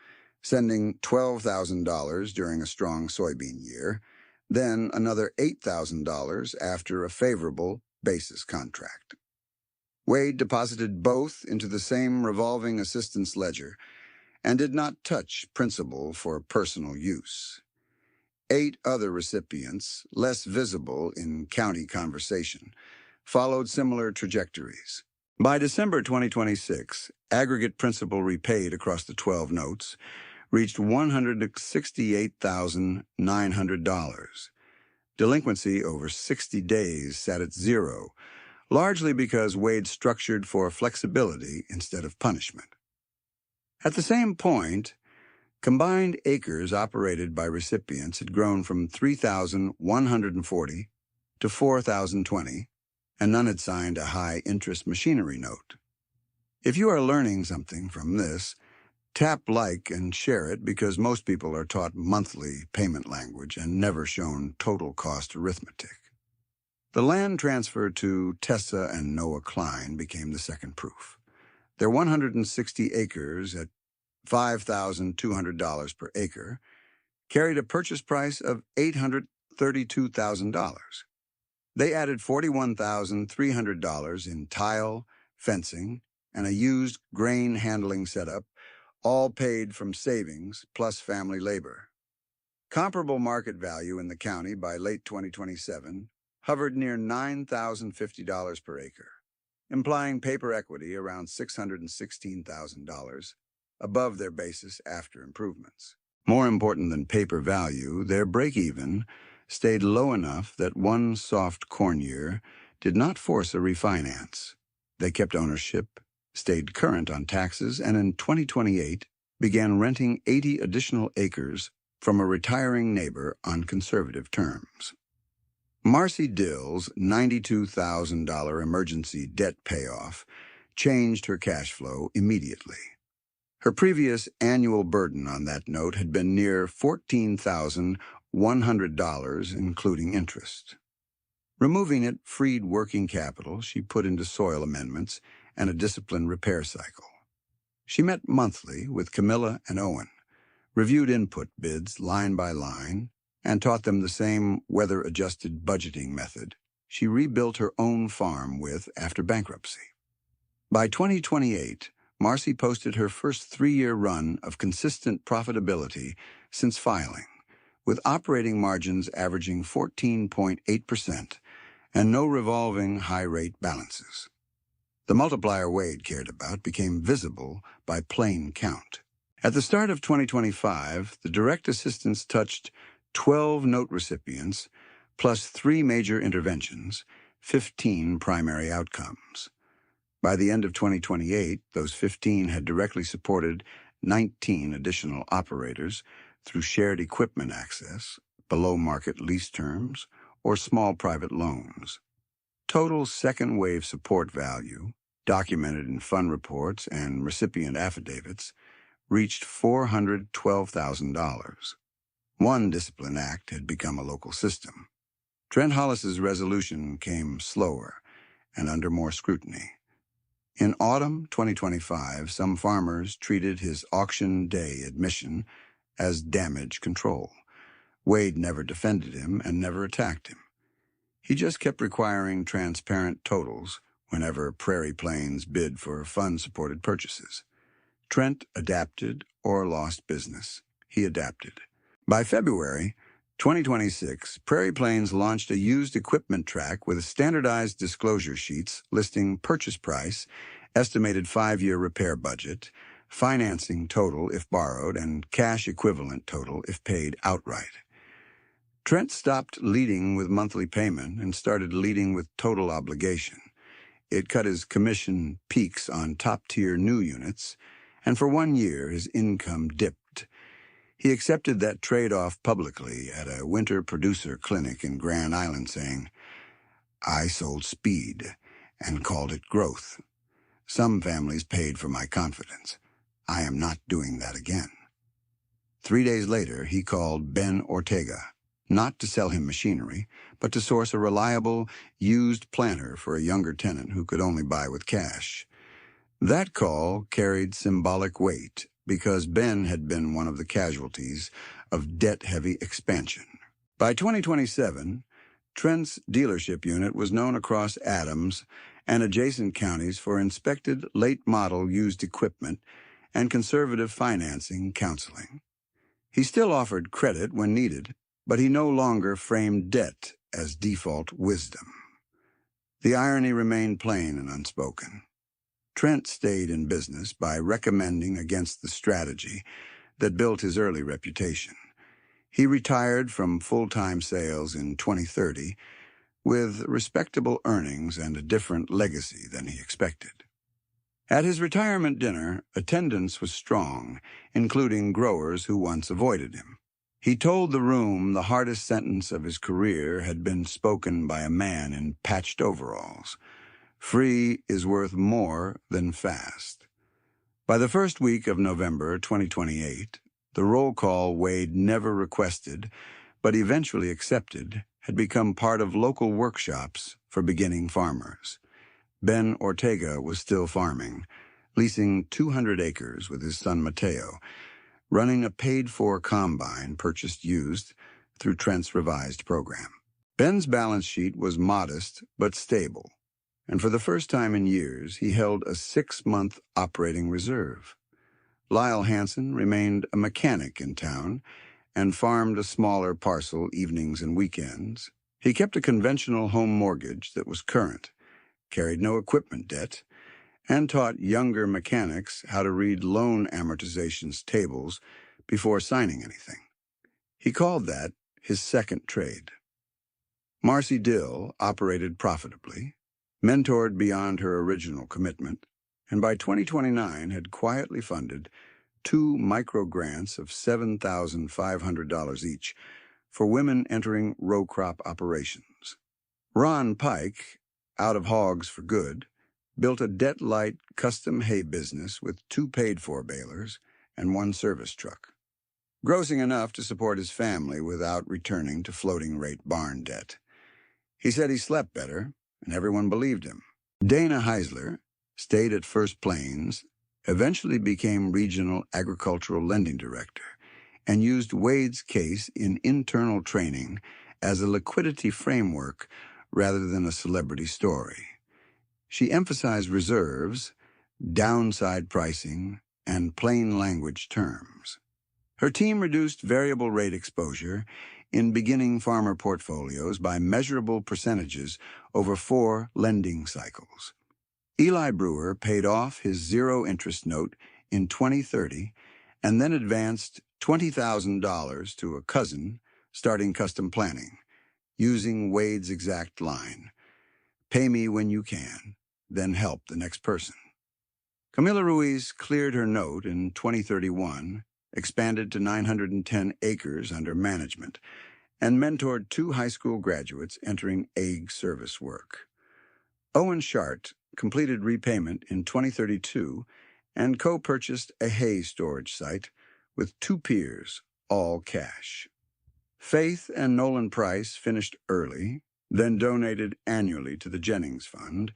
sending $12,000 during a strong soybean year, then another $8,000 after a favorable basis contract. Wade deposited both into the same revolving assistance ledger and did not touch principal for personal use. 8 other recipients, less visible in county conversation, followed similar trajectories. By December 2026, aggregate principal repaid across the 12 notes reached $168,900. Delinquency over 60 days sat at 0, largely because Wade structured for flexibility instead of punishment. At the same point, combined acres operated by recipients had grown from 3,140 to 4,020, and none had signed a high-interest machinery note. If you are learning something from this, tap like and share it because most people are taught monthly payment language and never shown total cost arithmetic. The land transfer to Tessa and Noah Klein became the second proof. Their 160 acres at $5,200 per acre carried a purchase price of $832,000. They added $41,300 in tile, fencing, and a used grain handling setup, all paid from savings plus family labor. Comparable market value in the county by late 2027 hovered near $9,050 per acre, implying paper equity around $616,000, above their basis after improvements. More important than paper value, their break-even stayed low enough that one soft corn year did not force a refinance. They kept ownership, stayed current on taxes, and in 2028 began renting 80 additional acres from a retiring neighbor on conservative terms. Marcy Dill's $92,000 emergency debt payoff changed her cash flow immediately. Her previous annual burden on that note had been near $14,100, including interest. Removing it freed working capital she put into soil amendments and a disciplined repair cycle. She met monthly with Camilla and Owen, reviewed input bids line by line, and taught them the same weather-adjusted budgeting method she rebuilt her own farm with after bankruptcy. By 2028, Marcy posted her first 3-year run of consistent profitability since filing, with operating margins averaging 14.8% and no revolving high-rate balances. The multiplier Wade cared about became visible by plain count. At the start of 2025, the direct assistance touched 12 note recipients, plus 3 major interventions, 15 primary outcomes. By the end of 2028, those 15 had directly supported 19 additional operators through shared equipment access, below-market lease terms, or small private loans. Total second-wave support value, documented in fund reports and recipient affidavits, reached $412,000. One discipline act had become a local system. Trent Hollis's resolution came slower and under more scrutiny. In autumn 2025, some farmers treated his auction day admission as damage control. Wade never defended him and never attacked him. He just kept requiring transparent totals whenever Prairie Plains bid for fund-supported purchases. Trent adapted or lost business. He adapted. By February 2026, Prairie Plains launched a used equipment track with standardized disclosure sheets listing purchase price, estimated 5-year repair budget, financing total if borrowed, and cash equivalent total if paid outright. Trent stopped leading with monthly payment and started leading with total obligation. It cut his commission peaks on top-tier new units, and for 1 year his income dipped. He accepted that trade-off publicly at a winter producer clinic in Grand Island, saying, "I sold speed and called it growth. Some families paid for my confidence. I am not doing that again." 3 days later, he called Ben Ortega, not to sell him machinery, but to source a reliable, used planter for a younger tenant who could only buy with cash. That call carried symbolic weight because Ben had been one of the casualties of debt-heavy expansion. By 2027, Trent's dealership unit was known across Adams and adjacent counties for inspected late-model used equipment and conservative financing counseling. He still offered credit when needed, but he no longer framed debt as default wisdom. The irony remained plain and unspoken. Trent stayed in business by recommending against the strategy that built his early reputation. He retired from full-time sales in 2030 with respectable earnings and a different legacy than he expected. At his retirement dinner, attendance was strong, including growers who once avoided him. He told the room the hardest sentence of his career had been spoken by a man in patched overalls. Free is worth more than fast. By the first week of November 2028, the roll call Wade never requested, but eventually accepted, had become part of local workshops for beginning farmers. Ben Ortega was still farming, leasing 200 acres with his son Mateo, running a paid-for combine purchased used through Trent's revised program. Ben's balance sheet was modest but stable, and for the first time in years, he held a 6-month operating reserve. Lyle Hansen remained a mechanic in town and farmed a smaller parcel evenings and weekends. He kept a conventional home mortgage that was current, carried no equipment debt, and taught younger mechanics how to read loan amortizations tables before signing anything. He called that his second trade. Marcy Dill operated profitably, mentored beyond her original commitment, and by 2029 had quietly funded 2 micro-grants of $7,500 each for women entering row crop operations. Ron Pike, out of Hogs for Good, built a debt-light custom hay business with 2 paid-for balers and 1 service truck, grossing enough to support his family without returning to floating-rate barn debt. He said he slept better, and everyone believed him. Dana Heisler stayed at First Plains, eventually became Regional Agricultural Lending Director, and used Wade's case in internal training as a liquidity framework rather than a celebrity story. She emphasized reserves, downside pricing, and plain language terms. Her team reduced variable rate exposure in beginning farmer portfolios by measurable percentages over 4 lending cycles. Eli Brewer paid off his zero-interest note in 2030 and then advanced $20,000 to a cousin starting custom planning, using Wade's exact line, "Pay me when you can, then help the next person." Camila Ruiz cleared her note in 2031, expanded to 910 acres under management, and mentored 2 high school graduates entering egg service work. Owen Shart completed repayment in 2032 and co-purchased a hay storage site with 2 peers, all cash. Faith and Nolan Price finished early, then donated annually to the Jennings Fund,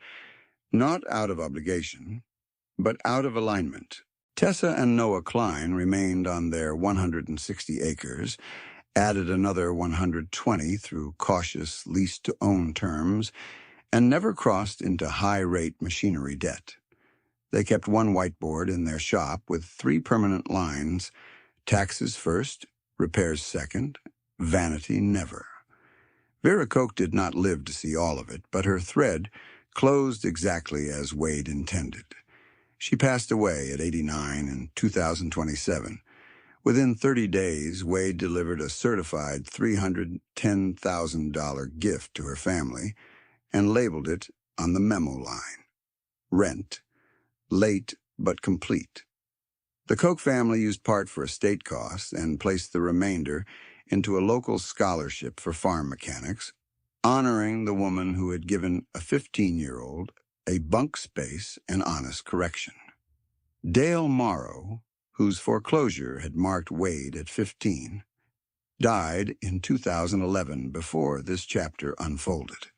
not out of obligation, but out of alignment. Tessa and Noah Klein remained on their 160 acres, added another 120 through cautious lease-to-own terms, and never crossed into high-rate machinery debt. They kept 1 whiteboard in their shop with 3 permanent lines: taxes first, repairs second, vanity never. Vera Koch did not live to see all of it, but her thread closed exactly as Wade intended. She passed away at 89 in 2027. Within 30 days, Wade delivered a certified $310,000 gift to her family and labeled it on the memo line, "Rent, late but complete." The Koch family used part for estate costs and placed the remainder into a local scholarship for farm mechanics, honoring the woman who had given a 15-year-old a bunk space and honest correction. Dale Morrow, whose foreclosure had marked Wade at 15, died in 2011 before this chapter unfolded.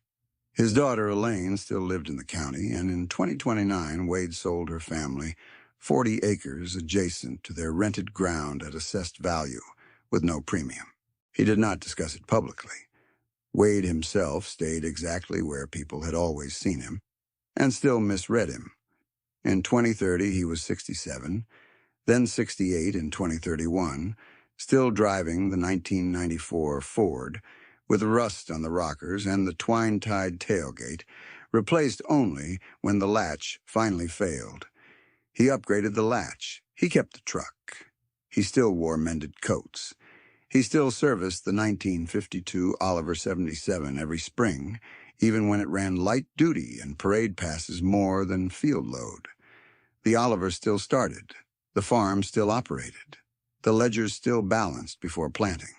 His daughter Elaine still lived in the county, and in 2029 Wade sold her family 40 acres adjacent to their rented ground at assessed value with no premium. He did not discuss it publicly. Wade himself stayed exactly where people had always seen him, and still misread him. In 2030, he was 67, then 68 in 2031, still driving the 1994 Ford, with rust on the rockers and the twine-tied tailgate, replaced only when the latch finally failed. He upgraded the latch. He kept the truck. He still wore mended coats. He still serviced the 1952 Oliver 77 every spring, even when it ran light duty and parade passes more than field load. The Oliver still started. The farm still operated. The ledgers still balanced before planting.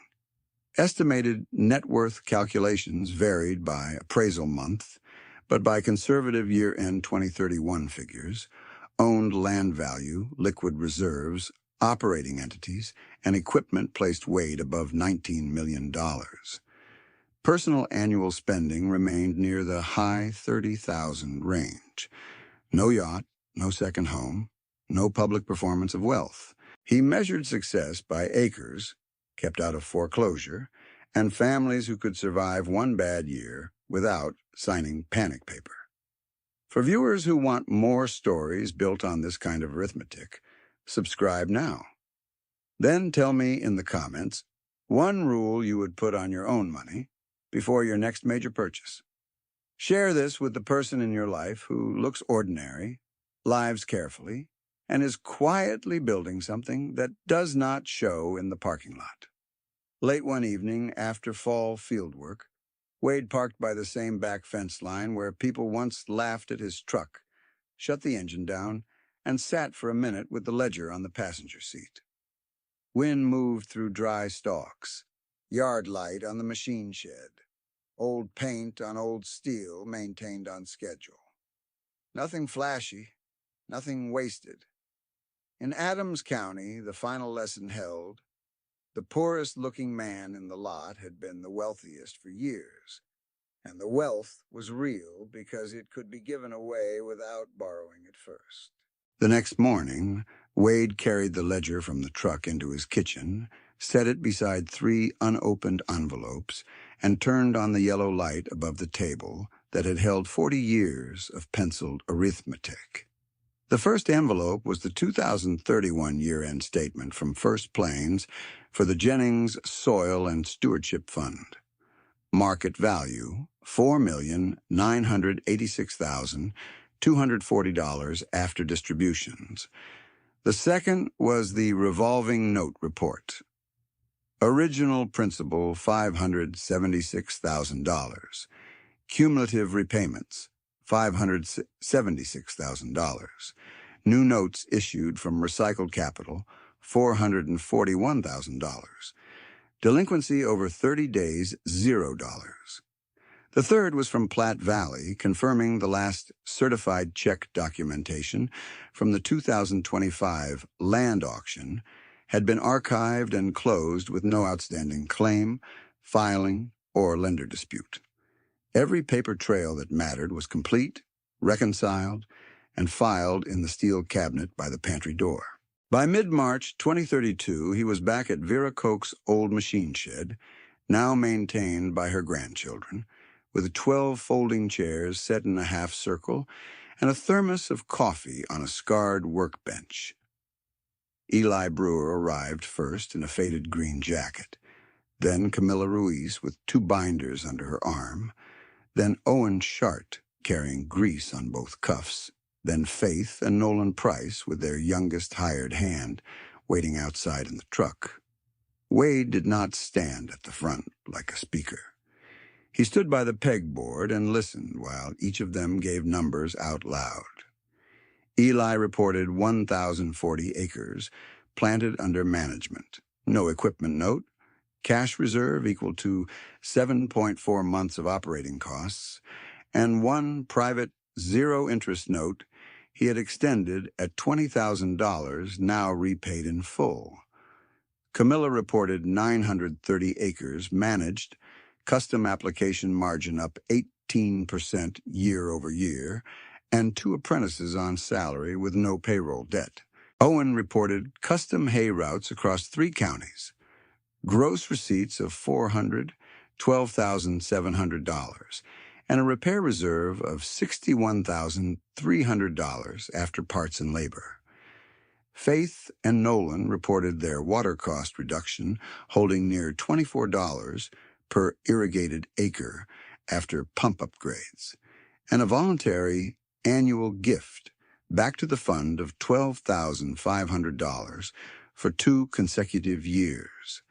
Estimated net worth calculations varied by appraisal month, but by conservative year-end 2031 figures, owned land value, liquid reserves, operating entities, and equipment placed Wade above $19 million. Personal annual spending remained near the high $30,000 range. No yacht, no second home, no public performance of wealth. He measured success by acres, kept out of foreclosure, and families who could survive one bad year without signing panic paper. For viewers who want more stories built on this kind of arithmetic, subscribe now. Then tell me in the comments one rule you would put on your own money before your next major purchase. Share this with the person in your life who looks ordinary, lives carefully, and is quietly building something that does not show in the parking lot. Late one evening, after fall fieldwork, Wade parked by the same back fence line where people once laughed at his truck, shut the engine down, and sat for a minute with the ledger on the passenger seat. Wind moved through dry stalks, yard light on the machine shed, old paint on old steel maintained on schedule. Nothing flashy, nothing wasted. In Adams County, the final lesson held, the poorest-looking man in the lot had been the wealthiest for years, and the wealth was real because it could be given away without borrowing it first. The next morning, Wade carried the ledger from the truck into his kitchen, set it beside 3 unopened envelopes, and turned on the yellow light above the table that had held 40 years of penciled arithmetic. The first envelope was the 2031 year-end statement from First Plains for the Jennings Soil and Stewardship Fund. Market value, $4,986,240 after distributions. The second was the revolving note report. Original principal, $576,000. Cumulative repayments, $576,000. New notes issued from recycled capital, $441,000. Delinquency over 30 days, $0. The third was from Platte Valley, confirming the last certified check documentation from the 2025 land auction had been archived and closed with no outstanding claim, filing, or lender dispute. Every paper trail that mattered was complete, reconciled, and filed in the steel cabinet by the pantry door. By mid-March 2032, he was back at Vera Koch's old machine shed, now maintained by her grandchildren, with 12 folding chairs set in a half circle and a thermos of coffee on a scarred workbench. Eli Brewer arrived first in a faded green jacket, then Camilla Ruiz with 2 binders under her arm, then Owen Shart carrying grease on both cuffs, then Faith and Nolan Price with their youngest hired hand waiting outside in the truck. Wade did not stand at the front like a speaker. He stood by the pegboard and listened while each of them gave numbers out loud. Eli reported 1,040 acres planted under management, no equipment note, cash reserve equal to 7.4 months of operating costs, and 1 private zero-interest note he had extended at $20,000, now repaid in full. Camilla reported 930 acres managed, custom application margin up 18% year over year, and 2 apprentices on salary with no payroll debt. Owen reported custom hay routes across 3 counties, gross receipts of $12,700, and a repair reserve of $61,300 after parts and labor. Faith and Nolan reported their water cost reduction holding near $24 per irrigated acre after pump upgrades, and a voluntary annual gift back to the fund of $12,500 for 2 consecutive years.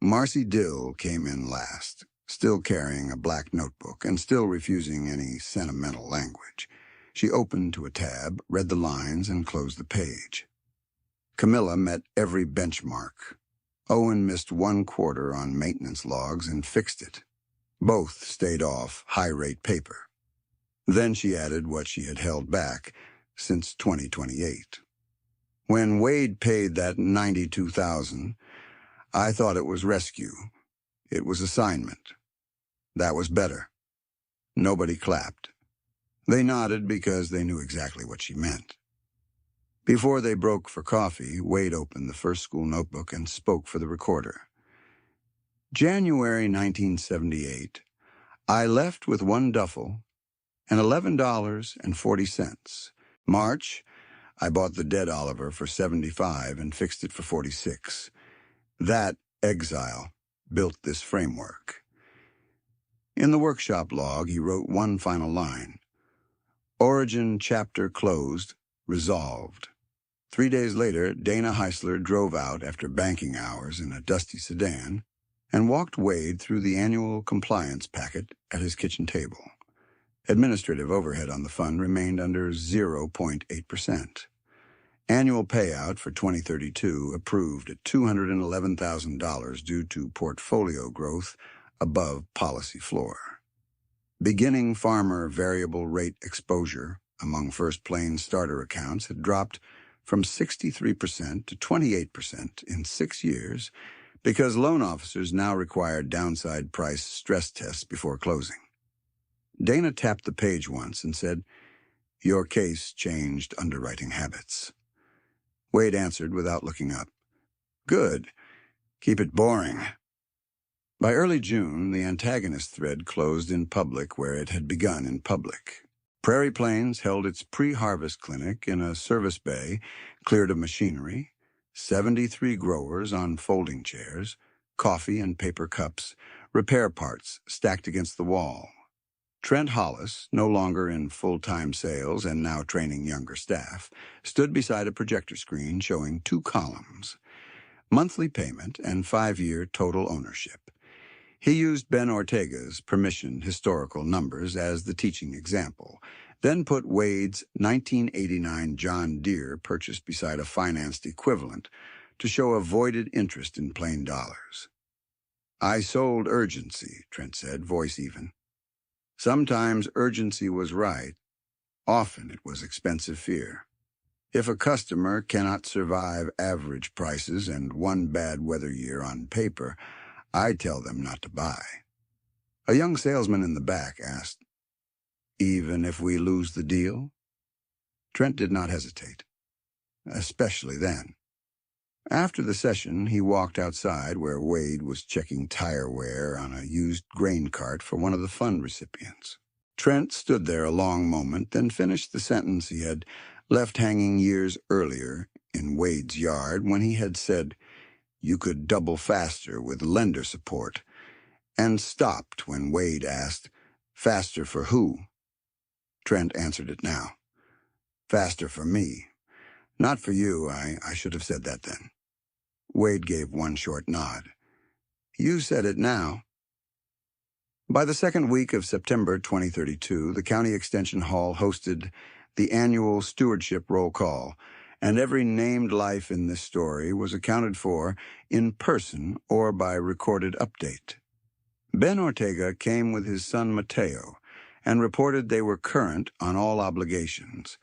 Marcy Dill came in last, still carrying a black notebook and still refusing any sentimental language. She opened to a tab, read the lines, and closed the page. Camilla met every benchmark. Owen missed 1 quarter on maintenance logs and fixed it. Both stayed off high-rate paper. Then she added what she had held back since 2028. When Wade paid that $92,000, I thought it was rescue. It was assignment. That was better. Nobody clapped. They nodded because they knew exactly what she meant. Before they broke for coffee, Wade opened the first school notebook and spoke for the recorder. January 1978, I left with one duffel and $11.40. March, I bought the dead Oliver for $75 and fixed it for $46. That exile built this framework. In the workshop log, he wrote one final line. Origin chapter closed, resolved. 3 days later, Dana Heisler drove out after banking hours in a dusty sedan and walked Wade through the annual compliance packet at his kitchen table. Administrative overhead on the fund remained under 0.8%. Annual payout for 2032 approved at $211,000 due to portfolio growth above policy floor. Beginning farmer variable rate exposure among First Plains starter accounts had dropped from 63% to 28% in 6 years because loan officers now required downside price stress tests before closing. Dana tapped the page once and said, "Your case changed underwriting habits." Wade answered without looking up. "Good. Keep it boring." By early June, the antagonist thread closed in public where it had begun in public. Prairie Plains held its pre-harvest clinic in a service bay cleared of machinery, 73 growers on folding chairs, coffee and paper cups, repair parts stacked against the wall. Trent Hollis, no longer in full-time sales and now training younger staff, stood beside a projector screen showing 2 columns, monthly payment and 5-year total ownership. He used Ben Ortega's permissioned historical numbers as the teaching example, then put Wade's 1989 John Deere purchased beside a financed equivalent to show a voided interest in plain dollars. "I sold urgency," Trent said, voice even. Sometimes urgency was right. Often it was expensive fear. If a customer cannot survive average prices and one bad weather year on paper, I tell them not to buy. A young salesman in the back asked, "Even if we lose the deal?" Trent did not hesitate, especially then. After the session, he walked outside where Wade was checking tire wear on a used grain cart for one of the fund recipients. Trent stood there a long moment, then finished the sentence he had left hanging years earlier in Wade's yard when he had said, "You could double faster with lender support," and stopped when Wade asked, "Faster for who?" Trent answered it now. "Faster for me. Not for you, I should have said that then." Wade gave one short nod. "You said it now." By the second week of September 2032, the County Extension Hall hosted the annual stewardship roll call, and every named life in this story was accounted for in person or by recorded update. Ben Ortega came with his son Mateo and reported they were current on all obligations,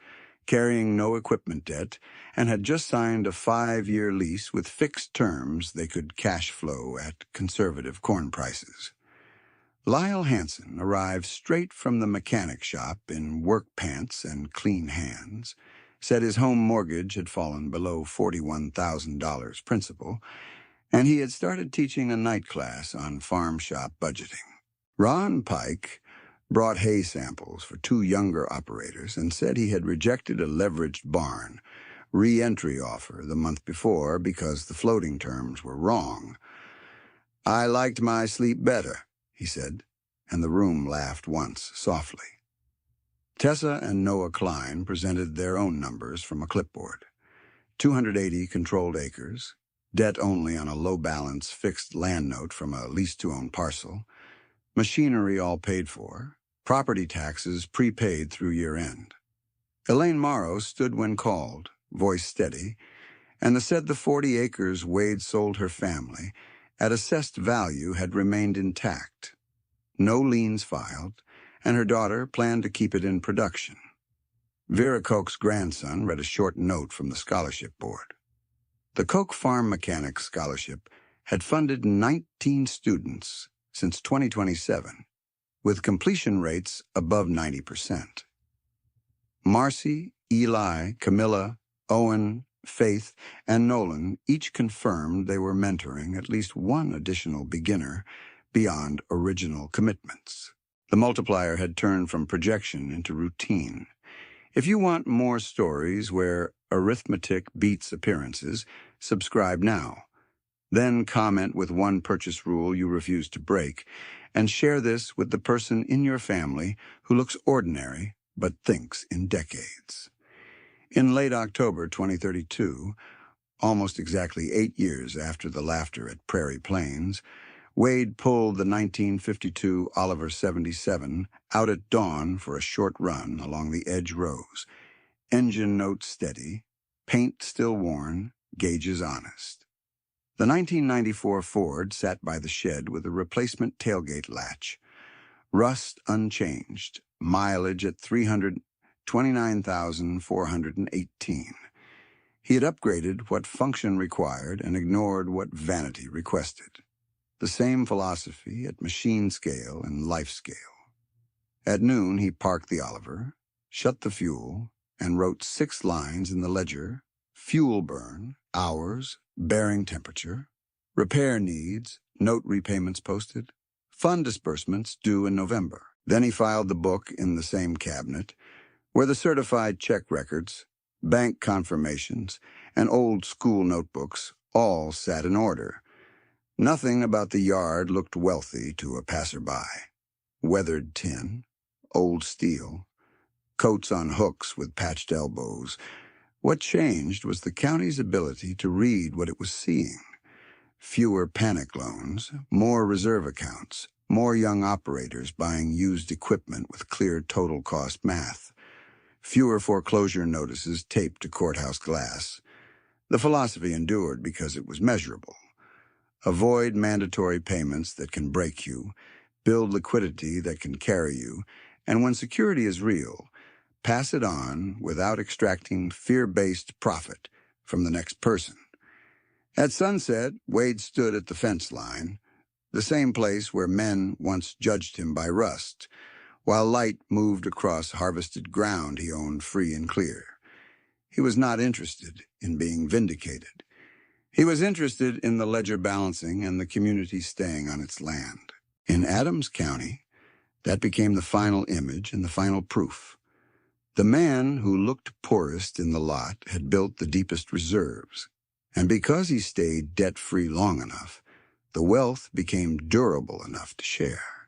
carrying no equipment debt, and had just signed a 5-year lease with fixed terms they could cash flow at conservative corn prices. Lyle Hansen arrived straight from the mechanic shop in work pants and clean hands, said his home mortgage had fallen below $41,000 principal, and he had started teaching a night class on farm shop budgeting. Ron Pike brought hay samples for 2 younger operators and said he had rejected a leveraged barn re-entry offer the month before because the floating terms were wrong. "I liked my sleep better," he said, and the room laughed once softly. Tessa and Noah Klein presented their own numbers from a clipboard. 280 controlled acres, debt only on a low-balance fixed land note from a lease-to-own parcel, machinery all paid for, property taxes prepaid through year-end. Elaine Morrow stood when called, voice steady, and said the 40 acres Wade sold her family at assessed value had remained intact. No liens filed, and her daughter planned to keep it in production. Vera Koch's grandson read a short note from the scholarship board. The Koch Farm Mechanics Scholarship had funded 19 students since 2027, with completion rates above 90%. Marcy, Eli, Camilla, Owen, Faith, and Nolan each confirmed they were mentoring at least one additional beginner beyond original commitments. The multiplier had turned from projection into routine. If you want more stories where arithmetic beats appearances, subscribe now. Then comment with one purchase rule you refuse to break, and share this with the person in your family who looks ordinary but thinks in decades. In late October 2032, almost exactly 8 years after the laughter at Prairie Plains, Wade pulled the 1952 Oliver 77 out at dawn for a short run along the Edge Rows. Engine notes steady, paint still worn, gauges honest. The 1994 Ford sat by the shed with a replacement tailgate latch. Rust unchanged, mileage at 329,418. He had upgraded what function required and ignored what vanity requested. The same philosophy at machine scale and life scale. At noon, he parked the Oliver, shut the fuel, and wrote 6 lines in the ledger: fuel burn, hours, bearing temperature, repair needs, note repayments posted, fund disbursements due in November. Then he filed the book in the same cabinet, where the certified check records, bank confirmations, and old school notebooks all sat in order. Nothing about the yard looked wealthy to a passerby. Weathered tin, old steel, coats on hooks with patched elbows. What changed was the county's ability to read what it was seeing. Fewer panic loans, more reserve accounts, more young operators buying used equipment with clear total cost math. Fewer foreclosure notices taped to courthouse glass. The philosophy endured because it was measurable. Avoid mandatory payments that can break you, build liquidity that can carry you, and when security is real, pass it on without extracting fear-based profit from the next person. At sunset, Wade stood at the fence line, the same place where men once judged him by rust, while light moved across harvested ground he owned free and clear. He was not interested in being vindicated. He was interested in the ledger balancing and the community staying on its land. In Adams County, that became the final image and the final proof. The man who looked poorest in the lot had built the deepest reserves, and because he stayed debt-free long enough, the wealth became durable enough to share.